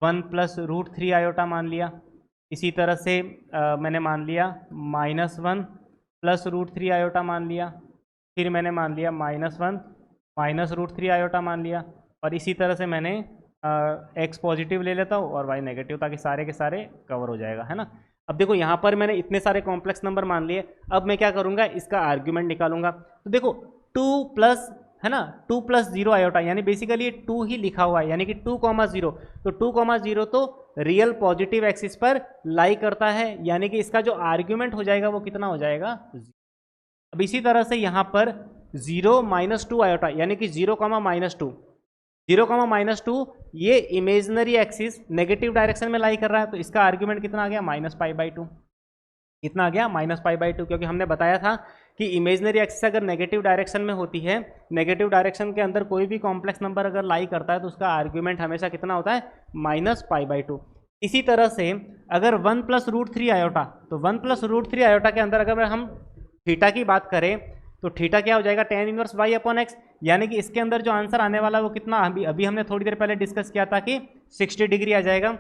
1 + √3 आयोटा मान लिया। इसी तरह से मैंने मान लिया -1 + √3 आयोटा मान लिया। फिर मैंने मान लिया -1 - √3 आयोटा मान लिया। और इसी तरह से मैंने x पॉजिटिव ले लेता हूँ और y नेगेटिव, ताकि सारे के सारे कवर हो जाएगा, है ना। अब देखो यहाँ पर मैंने इतने सारे कॉम्प्लेक्स नंबर मान लिए, अब मैं क्या करूँगा, इसका आर्ग्यूमेंट निकालूंगा। तो देखो 2 प्लस, है ना, 2 + 0 आयोटा, यानी बेसिकली 2 ही लिखा हुआ है, यानी कि 2, 0। तो 2, 0 तो रियल पॉजिटिव एक्सिस पर लाई करता है, यानी कि इसका जो आर्ग्यूमेंट हो जाएगा वो कितना हो जाएगा। अब इसी तरह से यहाँ पर 0 - 2 आयोटा, यानी कि 0, -2, 0, -2 ये इमेजनरी एक्सिस नेगेटिव डायरेक्शन में लाई कर रहा है, तो इसका आर्ग्यूमेंट कितना आ गया, -π/2। कितना आ गया, -π/2, क्योंकि हमने बताया था कि इमेजनरी एक्सिस अगर नेगेटिव डायरेक्शन में होती है, नेगेटिव डायरेक्शन के अंदर कोई भी कॉम्प्लेक्स नंबर अगर लाई करता है तो उसका आर्ग्यूमेंट हमेशा कितना होता है, -π/2। इसी तरह से अगर 1 + √3 आयोटा, तो 1 + √3 आयोटा के अंदर अगर हम थीटा की बात करें तो थीटा क्या हो जाएगा, tan inverse y upon x, यानी कि इसके अंदर जो आंसर आने वाला है वो कितना, अभी हमने थोड़ी देर पहले डिस्कस किया था कि 60 डिग्री आ जाएगा।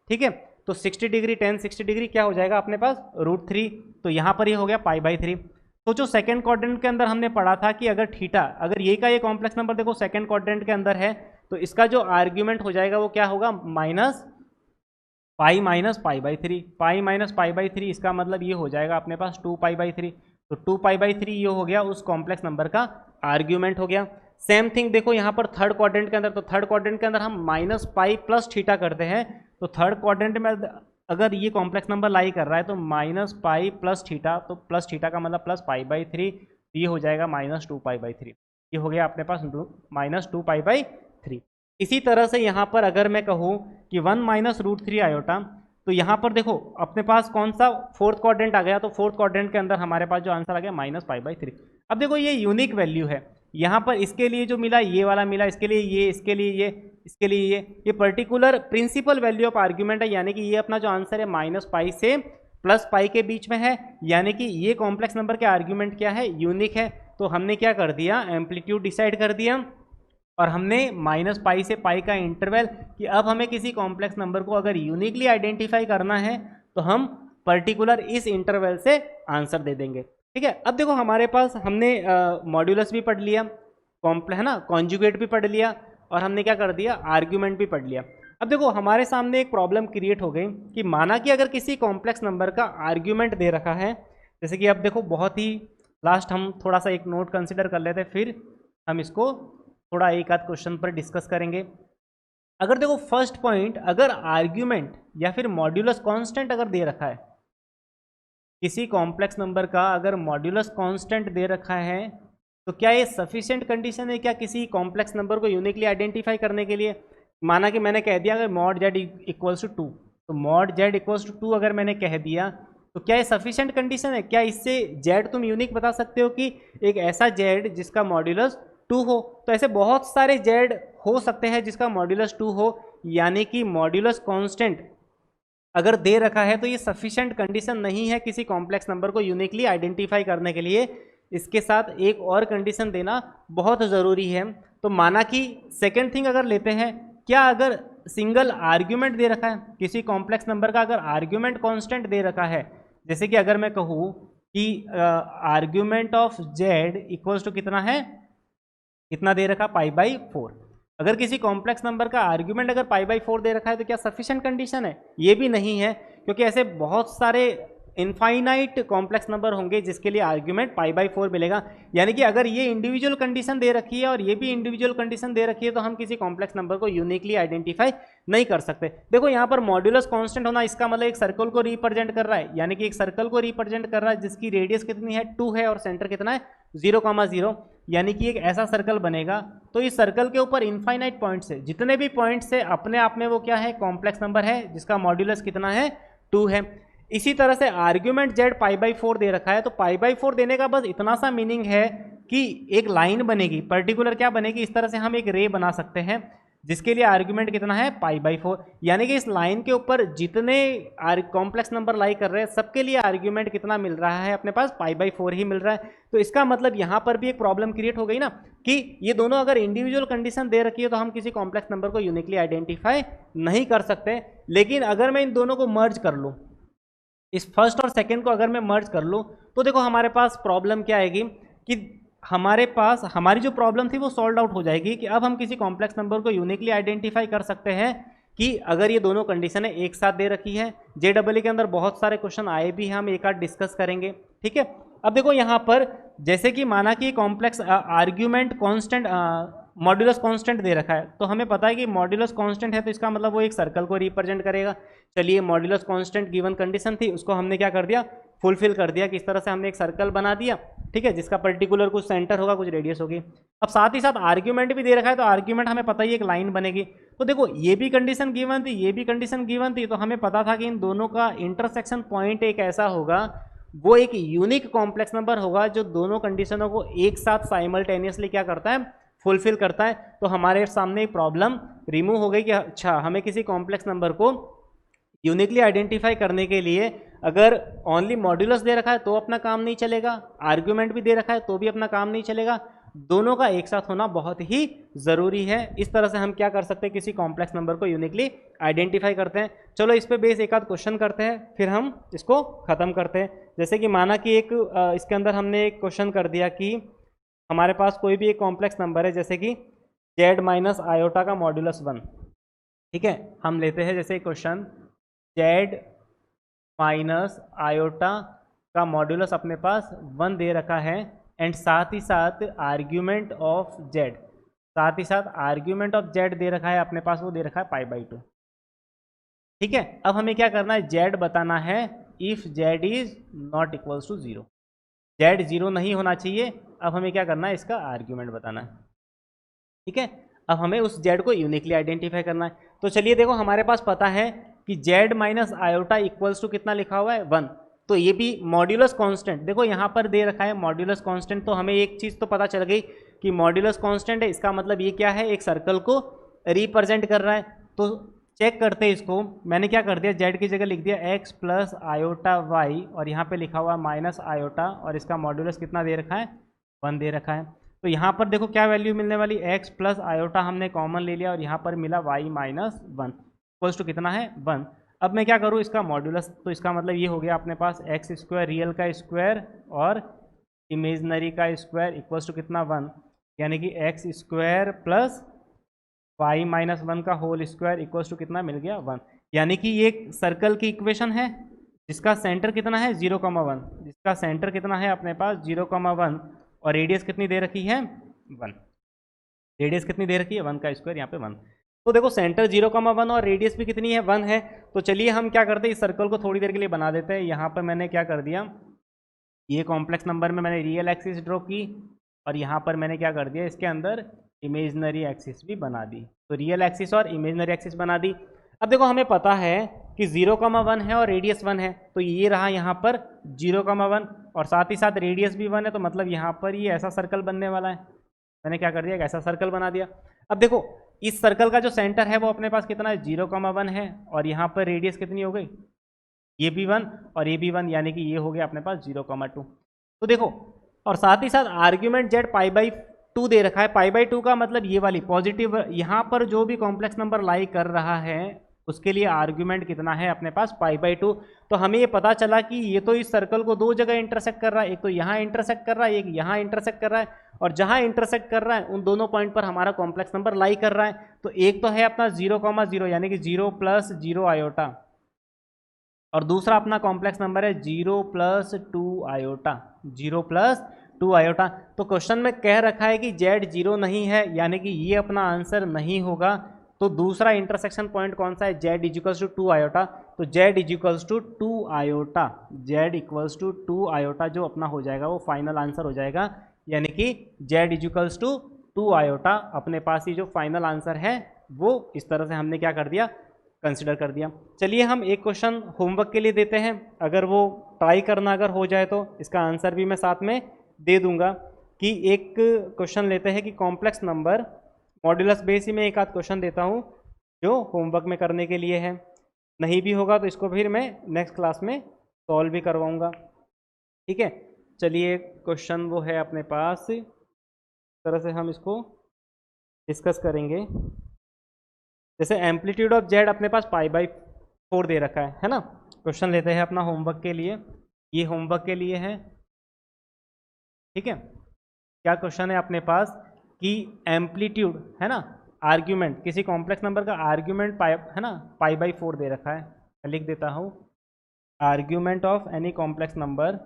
ठीक है, तो 60 डिग्री, tan 60 डिग्री क्या हो जाएगा अपने पास, √3, तो यहाँ पर ये हो गया π/3। सोचो सेकंड क्वाड्रेंट के अंदर हमने पढ़ा था कि अगर थीटा, अगर ये का ये कॉम्प्लेक्स नंबर देखो सेकंड क्वाड्रेंट के अंदर है, तो इसका जो आर्ग्यूमेंट हो जाएगा वो क्या होगा, -π/3। π - इसका मतलब ये हो जाएगा अपने पास 2π/3। तो 2π/3 ये हो गया उस कॉम्प्लेक्स नंबर का आर्ग्यूमेंट हो गया। सेम थिंग देखो यहाँ पर थर्ड क्वाड्रेंट के अंदर, तो थर्ड क्वाड्रेंट के अंदर हम -π + थीटा करते हैं, तो थर्ड क्वाड्रेंट में अगर ये कॉम्प्लेक्स नंबर लाई कर रहा है तो -π + थीटा, तो प्लस थीटा का मतलब +π/3, ये हो जाएगा -2π/3। ये हो गया अपने पास -2π/3। इसी तरह से यहाँ पर अगर मैं कहूँ कि 1 - √3 आयोटा, तो यहाँ पर देखो अपने पास कौन सा फोर्थ क्वाड्रेंट आ गया, तो फोर्थ क्वाड्रेंट के अंदर हमारे पास जो आंसर आ गया -π/3। अब देखो ये यूनिक वैल्यू है, यहाँ पर इसके लिए जो मिला ये वाला मिला, इसके लिए ये, इसके लिए ये, इसके लिए ये particular principal value of argument है, यानी कि ये अपना जो आंसर है -π से +π के बीच में है, यानी कि ये कॉम्प्लेक्स नंबर के आर्ग्यूमेंट क्या है, यूनिक है। तो हमने क्या कर दिया, एम्पलीट्यूड डिसाइड कर दिया, और हमने -π से π का इंटरवल, कि अब हमें किसी कॉम्प्लेक्स नंबर को अगर यूनिकली आइडेंटिफाई करना है तो हम पर्टिकुलर इस इंटरवल से आंसर दे देंगे। ठीक है। अब देखो हमारे पास हमने मॉड्यूलस भी पढ़ लिया, है ना, कॉन्जुगेट भी पढ़ लिया, और हमने क्या कर दिया, आर्ग्यूमेंट भी पढ़ लिया। अब देखो हमारे सामने एक प्रॉब्लम क्रिएट हो गई कि माना कि अगर किसी कॉम्प्लेक्स नंबर का आर्ग्यूमेंट दे रखा है, जैसे कि अब देखो बहुत ही लास्ट हम थोड़ा सा एक नोट कंसिडर कर लेते हैं, फिर हम इसको थोड़ा एक आध क्वेश्चन पर डिस्कस करेंगे। अगर देखो फर्स्ट पॉइंट, अगर आर्ग्यूमेंट या फिर मॉड्यूलस कांस्टेंट अगर दे रखा है, किसी कॉम्प्लेक्स नंबर का अगर मॉड्यूलस कांस्टेंट दे रखा है, तो क्या ये सफिशिएंट कंडीशन है क्या किसी कॉम्प्लेक्स नंबर को यूनिकली आइडेंटिफाई करने के लिए? माना कि मैंने कह दिया अगर मॉड जेड इक्वल्स टू 2, तो मॉड जेड इक्वल्स टू 2 अगर मैंने कह दिया, तो क्या ये सफिशिएंट कंडीशन है? क्या इससे जेड तुम यूनिक बता सकते हो कि एक ऐसा जेड जिसका मॉड्यूलस 2 हो? तो ऐसे बहुत सारे जेड हो सकते हैं जिसका मॉड्यूलस 2 हो, यानी कि मॉड्यूलस कांस्टेंट अगर दे रखा है तो ये सफिशिएंट कंडीशन नहीं है किसी कॉम्प्लेक्स नंबर को यूनिकली आइडेंटिफाई करने के लिए। इसके साथ एक और कंडीशन देना बहुत ज़रूरी है। तो माना कि सेकेंड थिंग अगर लेते हैं, क्या अगर सिंगल आर्ग्यूमेंट दे रखा है, किसी कॉम्प्लेक्स नंबर का अगर आर्ग्यूमेंट कांस्टेंट दे रखा है, जैसे कि अगर मैं कहूँ कि argument of z equals to कितना है, कितना दे रखा, π/4। अगर किसी कॉम्प्लेक्स नंबर का आर्ग्यूमेंट अगर π/4 दे रखा है तो क्या सफिशिएंट कंडीशन है? ये भी नहीं है, क्योंकि ऐसे बहुत सारे इनफाइनाइट कॉम्प्लेक्स नंबर होंगे जिसके लिए आर्ग्यूमेंट π/4 मिलेगा। यानी कि अगर ये इंडिविजुअल कंडीशन दे रखी है और ये भी इंडिविजुअल कंडीशन दे रखी है, तो हम किसी कॉम्प्लेक्स नंबर को यूनिकली आइडेंटिफाई नहीं कर सकते। देखो यहाँ पर मॉड्यूलस कांस्टेंट होना, इसका मतलब एक सर्कल को रिप्रेजेंट कर रहा है, यानी कि एक सर्कल को रिप्रेजेंट कर रहा है जिसकी रेडियस कितनी है, 2 है, और सेंटर कितना है, 0,0, यानी कि एक ऐसा सर्कल बनेगा। तो इस सर्कल के ऊपर इनफाइनाइट पॉइंट्स है, जितने भी पॉइंट्स है अपने आप में वो क्या है, कॉम्प्लेक्स नंबर है जिसका मॉड्यूलस कितना है, 2 है। इसी तरह से आर्ग्यूमेंट जेड π/4 दे रखा है, तो π/4 देने का बस इतना सा मीनिंग है कि एक लाइन बनेगी, पर्टिकुलर क्या बनेगी, इस तरह से हम एक रे बना सकते हैं जिसके लिए आर्ग्यूमेंट कितना है, π/4। यानी कि इस लाइन के ऊपर जितने कॉम्प्लेक्स नंबर लाई कर रहे हैं सबके लिए आर्ग्यूमेंट कितना मिल रहा है, अपने पास π/4 ही मिल रहा है। तो इसका मतलब यहाँ पर भी एक प्रॉब्लम क्रिएट हो गई ना, कि ये दोनों अगर इंडिविजुअल कंडीशन दे रखी है तो हम किसी कॉम्प्लेक्स नंबर को यूनिकली आइडेंटिफाई नहीं कर सकते। लेकिन अगर मैं इन दोनों को मर्ज कर लूँ, इस फर्स्ट और सेकंड को अगर मैं मर्ज कर लूँ, तो देखो हमारे पास प्रॉब्लम क्या आएगी कि हमारे पास हमारी जो प्रॉब्लम थी वो सॉल्व आउट हो जाएगी कि अब हम किसी कॉम्प्लेक्स नंबर को यूनिकली आइडेंटिफाई कर सकते हैं कि अगर ये दोनों कंडीशनें एक साथ दे रखी है। JEE के अंदर बहुत सारे क्वेश्चन आए भी, हम एक आध डिस्कस करेंगे, ठीक है। अब देखो यहाँ पर जैसे कि माना कि complex argument constant modulus constant दे रखा है, तो हमें पता है कि मॉड्यूलस कांस्टेंट है तो इसका मतलब वो एक सर्कल को रिप्रेजेंट करेगा। चलिए मॉड्यूलस कांस्टेंट गिवन कंडीशन थी, उसको हमने क्या कर दिया, फुलफिल कर दिया। किस तरह से, हमने एक सर्कल बना दिया, ठीक है, जिसका पर्टिकुलर कुछ सेंटर होगा, कुछ रेडियस होगी। अब साथ ही साथ आर्ग्यूमेंट भी दे रखा है, तो आर्ग्यूमेंट हमें पता ही एक लाइन बनेगी। तो देखो ये भी कंडीशन गिवन थी, ये भी कंडीशन गिवन थी, तो हमें पता था कि इन दोनों का इंटरसेक्शन पॉइंट एक ऐसा होगा, वो एक यूनिक कॉम्प्लेक्स नंबर होगा जो दोनों कंडीशनों को एक साथ साइमल्टेनियसली क्या करता है, फुलफिल करता है। तो हमारे सामने एक प्रॉब्लम रिमूव हो गई कि अच्छा हमें किसी कॉम्प्लेक्स नंबर को यूनिकली आइडेंटिफाई करने के लिए अगर ओनली मॉड्यूलस दे रखा है तो अपना काम नहीं चलेगा, आर्ग्यूमेंट भी दे रखा है तो भी अपना काम नहीं चलेगा, दोनों का एक साथ होना बहुत ही ज़रूरी है। इस तरह से हम क्या कर सकते हैं, किसी कॉम्प्लेक्स नंबर को यूनिकली आइडेंटिफाई करते हैं। चलो इस पे बेस एक आध क्वेश्चन करते हैं, फिर हम इसको ख़त्म करते हैं। जैसे कि माना कि एक इसके अंदर हमने एक क्वेश्चन कर दिया कि हमारे पास कोई भी एक कॉम्प्लेक्स नंबर है, जैसे कि जेड माइनस आयोटा का मॉड्यूलस 1, ठीक है। हम लेते हैं जैसे क्वेश्चन जेड माइनस आयोटा का मॉड्यूलस अपने पास 1 दे रखा है, एंड साथ ही साथ आर्ग्यूमेंट ऑफ जेड, साथ ही साथ आर्ग्यूमेंट ऑफ जेड दे रखा है अपने पास, वो दे रखा है π/2, ठीक है। अब हमें क्या करना है, जेड बताना है if z is not equals to 0, z 0 नहीं होना चाहिए। अब हमें क्या करना है, इसका आर्ग्यूमेंट बताना है, ठीक है। अब हमें उस जेड को यूनिकली आइडेंटिफाई करना है। तो चलिए देखो हमारे पास पता है कि z minus iota equals to कितना लिखा हुआ है, 1। तो ये भी मॉड्यूलस कांस्टेंट देखो यहाँ पर दे रखा है मॉड्यूलस कांस्टेंट, तो हमें एक चीज़ तो पता चल गई कि मॉड्यूलस कांस्टेंट है, इसका मतलब ये क्या है, एक सर्कल को रिप्रेजेंट कर रहा है। तो चेक करते हैं इसको, मैंने क्या कर दिया, जेड की जगह लिख दिया x प्लस आयोटा वाई, और यहाँ पे लिखा हुआ माइनस आयोटा, और इसका मॉड्यूलस कितना दे रखा है, 1 दे रखा है। तो यहाँ पर देखो क्या वैल्यू मिलने वाली, x प्लस आयोटा हमने कॉमन ले लिया, और यहाँ पर मिला y माइनस 1 इक्वल्स टू कितना है, 1। अब मैं क्या करूँ, इसका मॉड्यूलस, तो इसका मतलब ये हो गया अपने पास x स्क्वायर रियल का स्क्वायर और इमेजनरी का स्क्वायर इक्वल्स टू कितना 1, यानी कि x square plus y minus 1 का होल स्क्वायर इक्वल्स टू कितना मिल गया 1। यानी कि ये सर्कल की इक्वेशन है जिसका सेंटर कितना है 0,1, जिसका सेंटर कितना है अपने पास 0,1 और रेडियस कितनी दे रखी है 1। रेडियस कितनी दे रखी है 1 का स्क्वायर, यहाँ पे 1। तो देखो सेंटर 0,1 और रेडियस भी कितनी है 1 है। तो चलिए हम क्या करते हैं, इस सर्कल को थोड़ी देर के लिए बना देते हैं। यहाँ पर मैंने क्या कर दिया, ये कॉम्प्लेक्स नंबर में मैंने रियल एक्सिस ड्रॉ की और यहाँ पर मैंने क्या कर दिया, इसके अंदर इमेजनरी एक्सिस भी बना दी। तो रियल एक्सिस और इमेजनरी एक्सिस बना दी। अब देखो हमें पता है कि 0,1 है और रेडियस 1 है, तो ये रहा यहाँ पर 0,1 और साथ ही साथ रेडियस भी 1 है, तो मतलब यहाँ पर ये ऐसा सर्कल बनने वाला है। मैंने क्या कर दिया, एक ऐसा सर्कल बना दिया। अब देखो इस सर्कल का जो सेंटर है वो अपने पास कितना है 0,1 है और यहाँ पर रेडियस कितनी हो गई, ये भी 1 और ये भी 1, यानी कि ये हो गया अपने पास 0,2। तो देखो और साथ ही साथ आर्ग्यूमेंट जेड π/2 दे रखा है। π/2 का मतलब ये वाली पॉजिटिव, यहाँ पर जो भी कॉम्प्लेक्स नंबर लाई कर रहा है उसके लिए आर्ग्यूमेंट कितना है अपने पास π/2। तो हमें ये पता चला कि ये तो इस सर्कल को दो जगह इंटरसेक्ट कर रहा है, एक तो यहाँ इंटरसेक्ट कर रहा है, एक यहाँ इंटरसेक्ट कर रहा है, और जहाँ इंटरसेक्ट कर रहा है उन दोनों पॉइंट पर हमारा कॉम्प्लेक्स नंबर लाई कर रहा है। तो एक तो है अपना 0,0 यानी कि 0 + 0 आयोटा, और दूसरा अपना कॉम्प्लेक्स नंबर है 0 + 2 आयोटा, 0 + 2 आयोटा। तो क्वेश्चन में कह रखा है कि जेड 0 नहीं है, यानी कि ये अपना आंसर नहीं होगा। तो दूसरा इंटरसेक्शन पॉइंट कौन सा है, जेड = 2 आयोटा। तो जेड = 2 आयोटा, जेड = 2 आयोटा जो अपना हो जाएगा वो फाइनल आंसर हो जाएगा, यानी कि जेड = 2 आयोटा अपने पास ही जो फाइनल आंसर है वो इस तरह से हमने क्या कर दिया, कंसिडर कर दिया। चलिए हम एक क्वेश्चन होमवर्क के लिए देते हैं, अगर वो ट्राई करना अगर हो जाए तो इसका आंसर भी मैं साथ में दे दूंगा। कि एक क्वेश्चन लेते हैं कि कॉम्प्लेक्स नंबर मॉड्यूलस बेस ही मैं एक आध क्वेश्चन देता हूँ जो होमवर्क में करने के लिए है, नहीं भी होगा तो इसको फिर मैं नेक्स्ट क्लास में सॉल्व भी करवाऊँगा, ठीक है। चलिए क्वेश्चन वो है अपने पास, इस तरह से हम इसको डिस्कस करेंगे। जैसे एम्पलीट्यूड ऑफ जेड अपने पास π/4 दे रखा है ना। क्वेश्चन लेते हैं अपना होमवर्क के लिए, ये होमवर्क के लिए है, ठीक है। क्या क्वेश्चन है अपने पास कि एम्पलीट्यूड है ना, आर्ग्यूमेंट किसी कॉम्प्लेक्स नंबर का आर्ग्यूमेंट है ना π/4 दे रखा है। मैं लिख देता हूँ, argument of any complex number,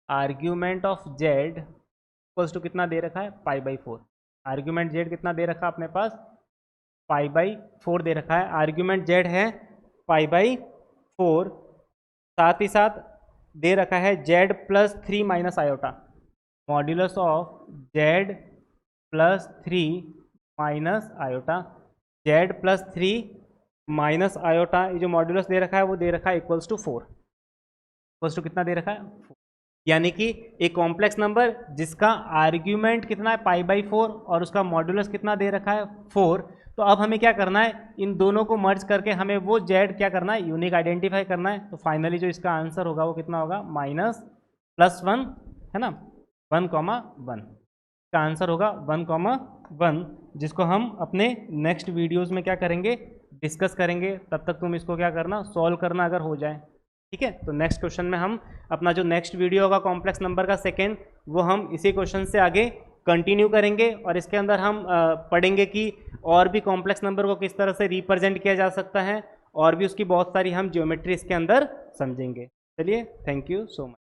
argument of z equals to कितना दे रखा है π/4। आर्ग्यूमेंट जेड कितना दे रखा है अपने पास π/4 दे रखा है। आर्ग्यूमेंट जेड है π/4, साथ ही साथ दे रखा है Z + 3 - iota, modulus of Z + 3 - iota, Z + 3 - iota, ये जो मॉड्यूलस दे रखा है वो दे रखा है इक्वल्स टू 4, इक्वल्स टू कितना दे रखा है 4। यानी कि एक कॉम्प्लेक्स नंबर जिसका आर्ग्यूमेंट कितना है π/4 और उसका मॉड्यूलस कितना दे रखा है 4। तो अब हमें क्या करना है, इन दोनों को मर्ज करके हमें वो जेड क्या करना है, यूनिक आइडेंटिफाई करना है। तो फाइनली जो इसका आंसर होगा वो कितना होगा -+1 है ना, 1,1। इसका आंसर होगा 1,1, जिसको हम अपने नेक्स्ट वीडियोज़ में क्या करेंगे, डिस्कस करेंगे। तब तक तुम इसको क्या करना, सॉल्व करना अगर हो जाए, ठीक है। तो नेक्स्ट क्वेश्चन में हम अपना जो नेक्स्ट वीडियो होगा कॉम्प्लेक्स नंबर का सेकेंड, वो हम इसी क्वेश्चन से आगे कंटिन्यू करेंगे और इसके अंदर हम पढ़ेंगे कि और भी कॉम्प्लेक्स नंबर को किस तरह से रिप्रेजेंट किया जा सकता है, और भी उसकी बहुत सारी हम ज्योमेट्री इसके अंदर समझेंगे। चलिए, थैंक यू सो मच।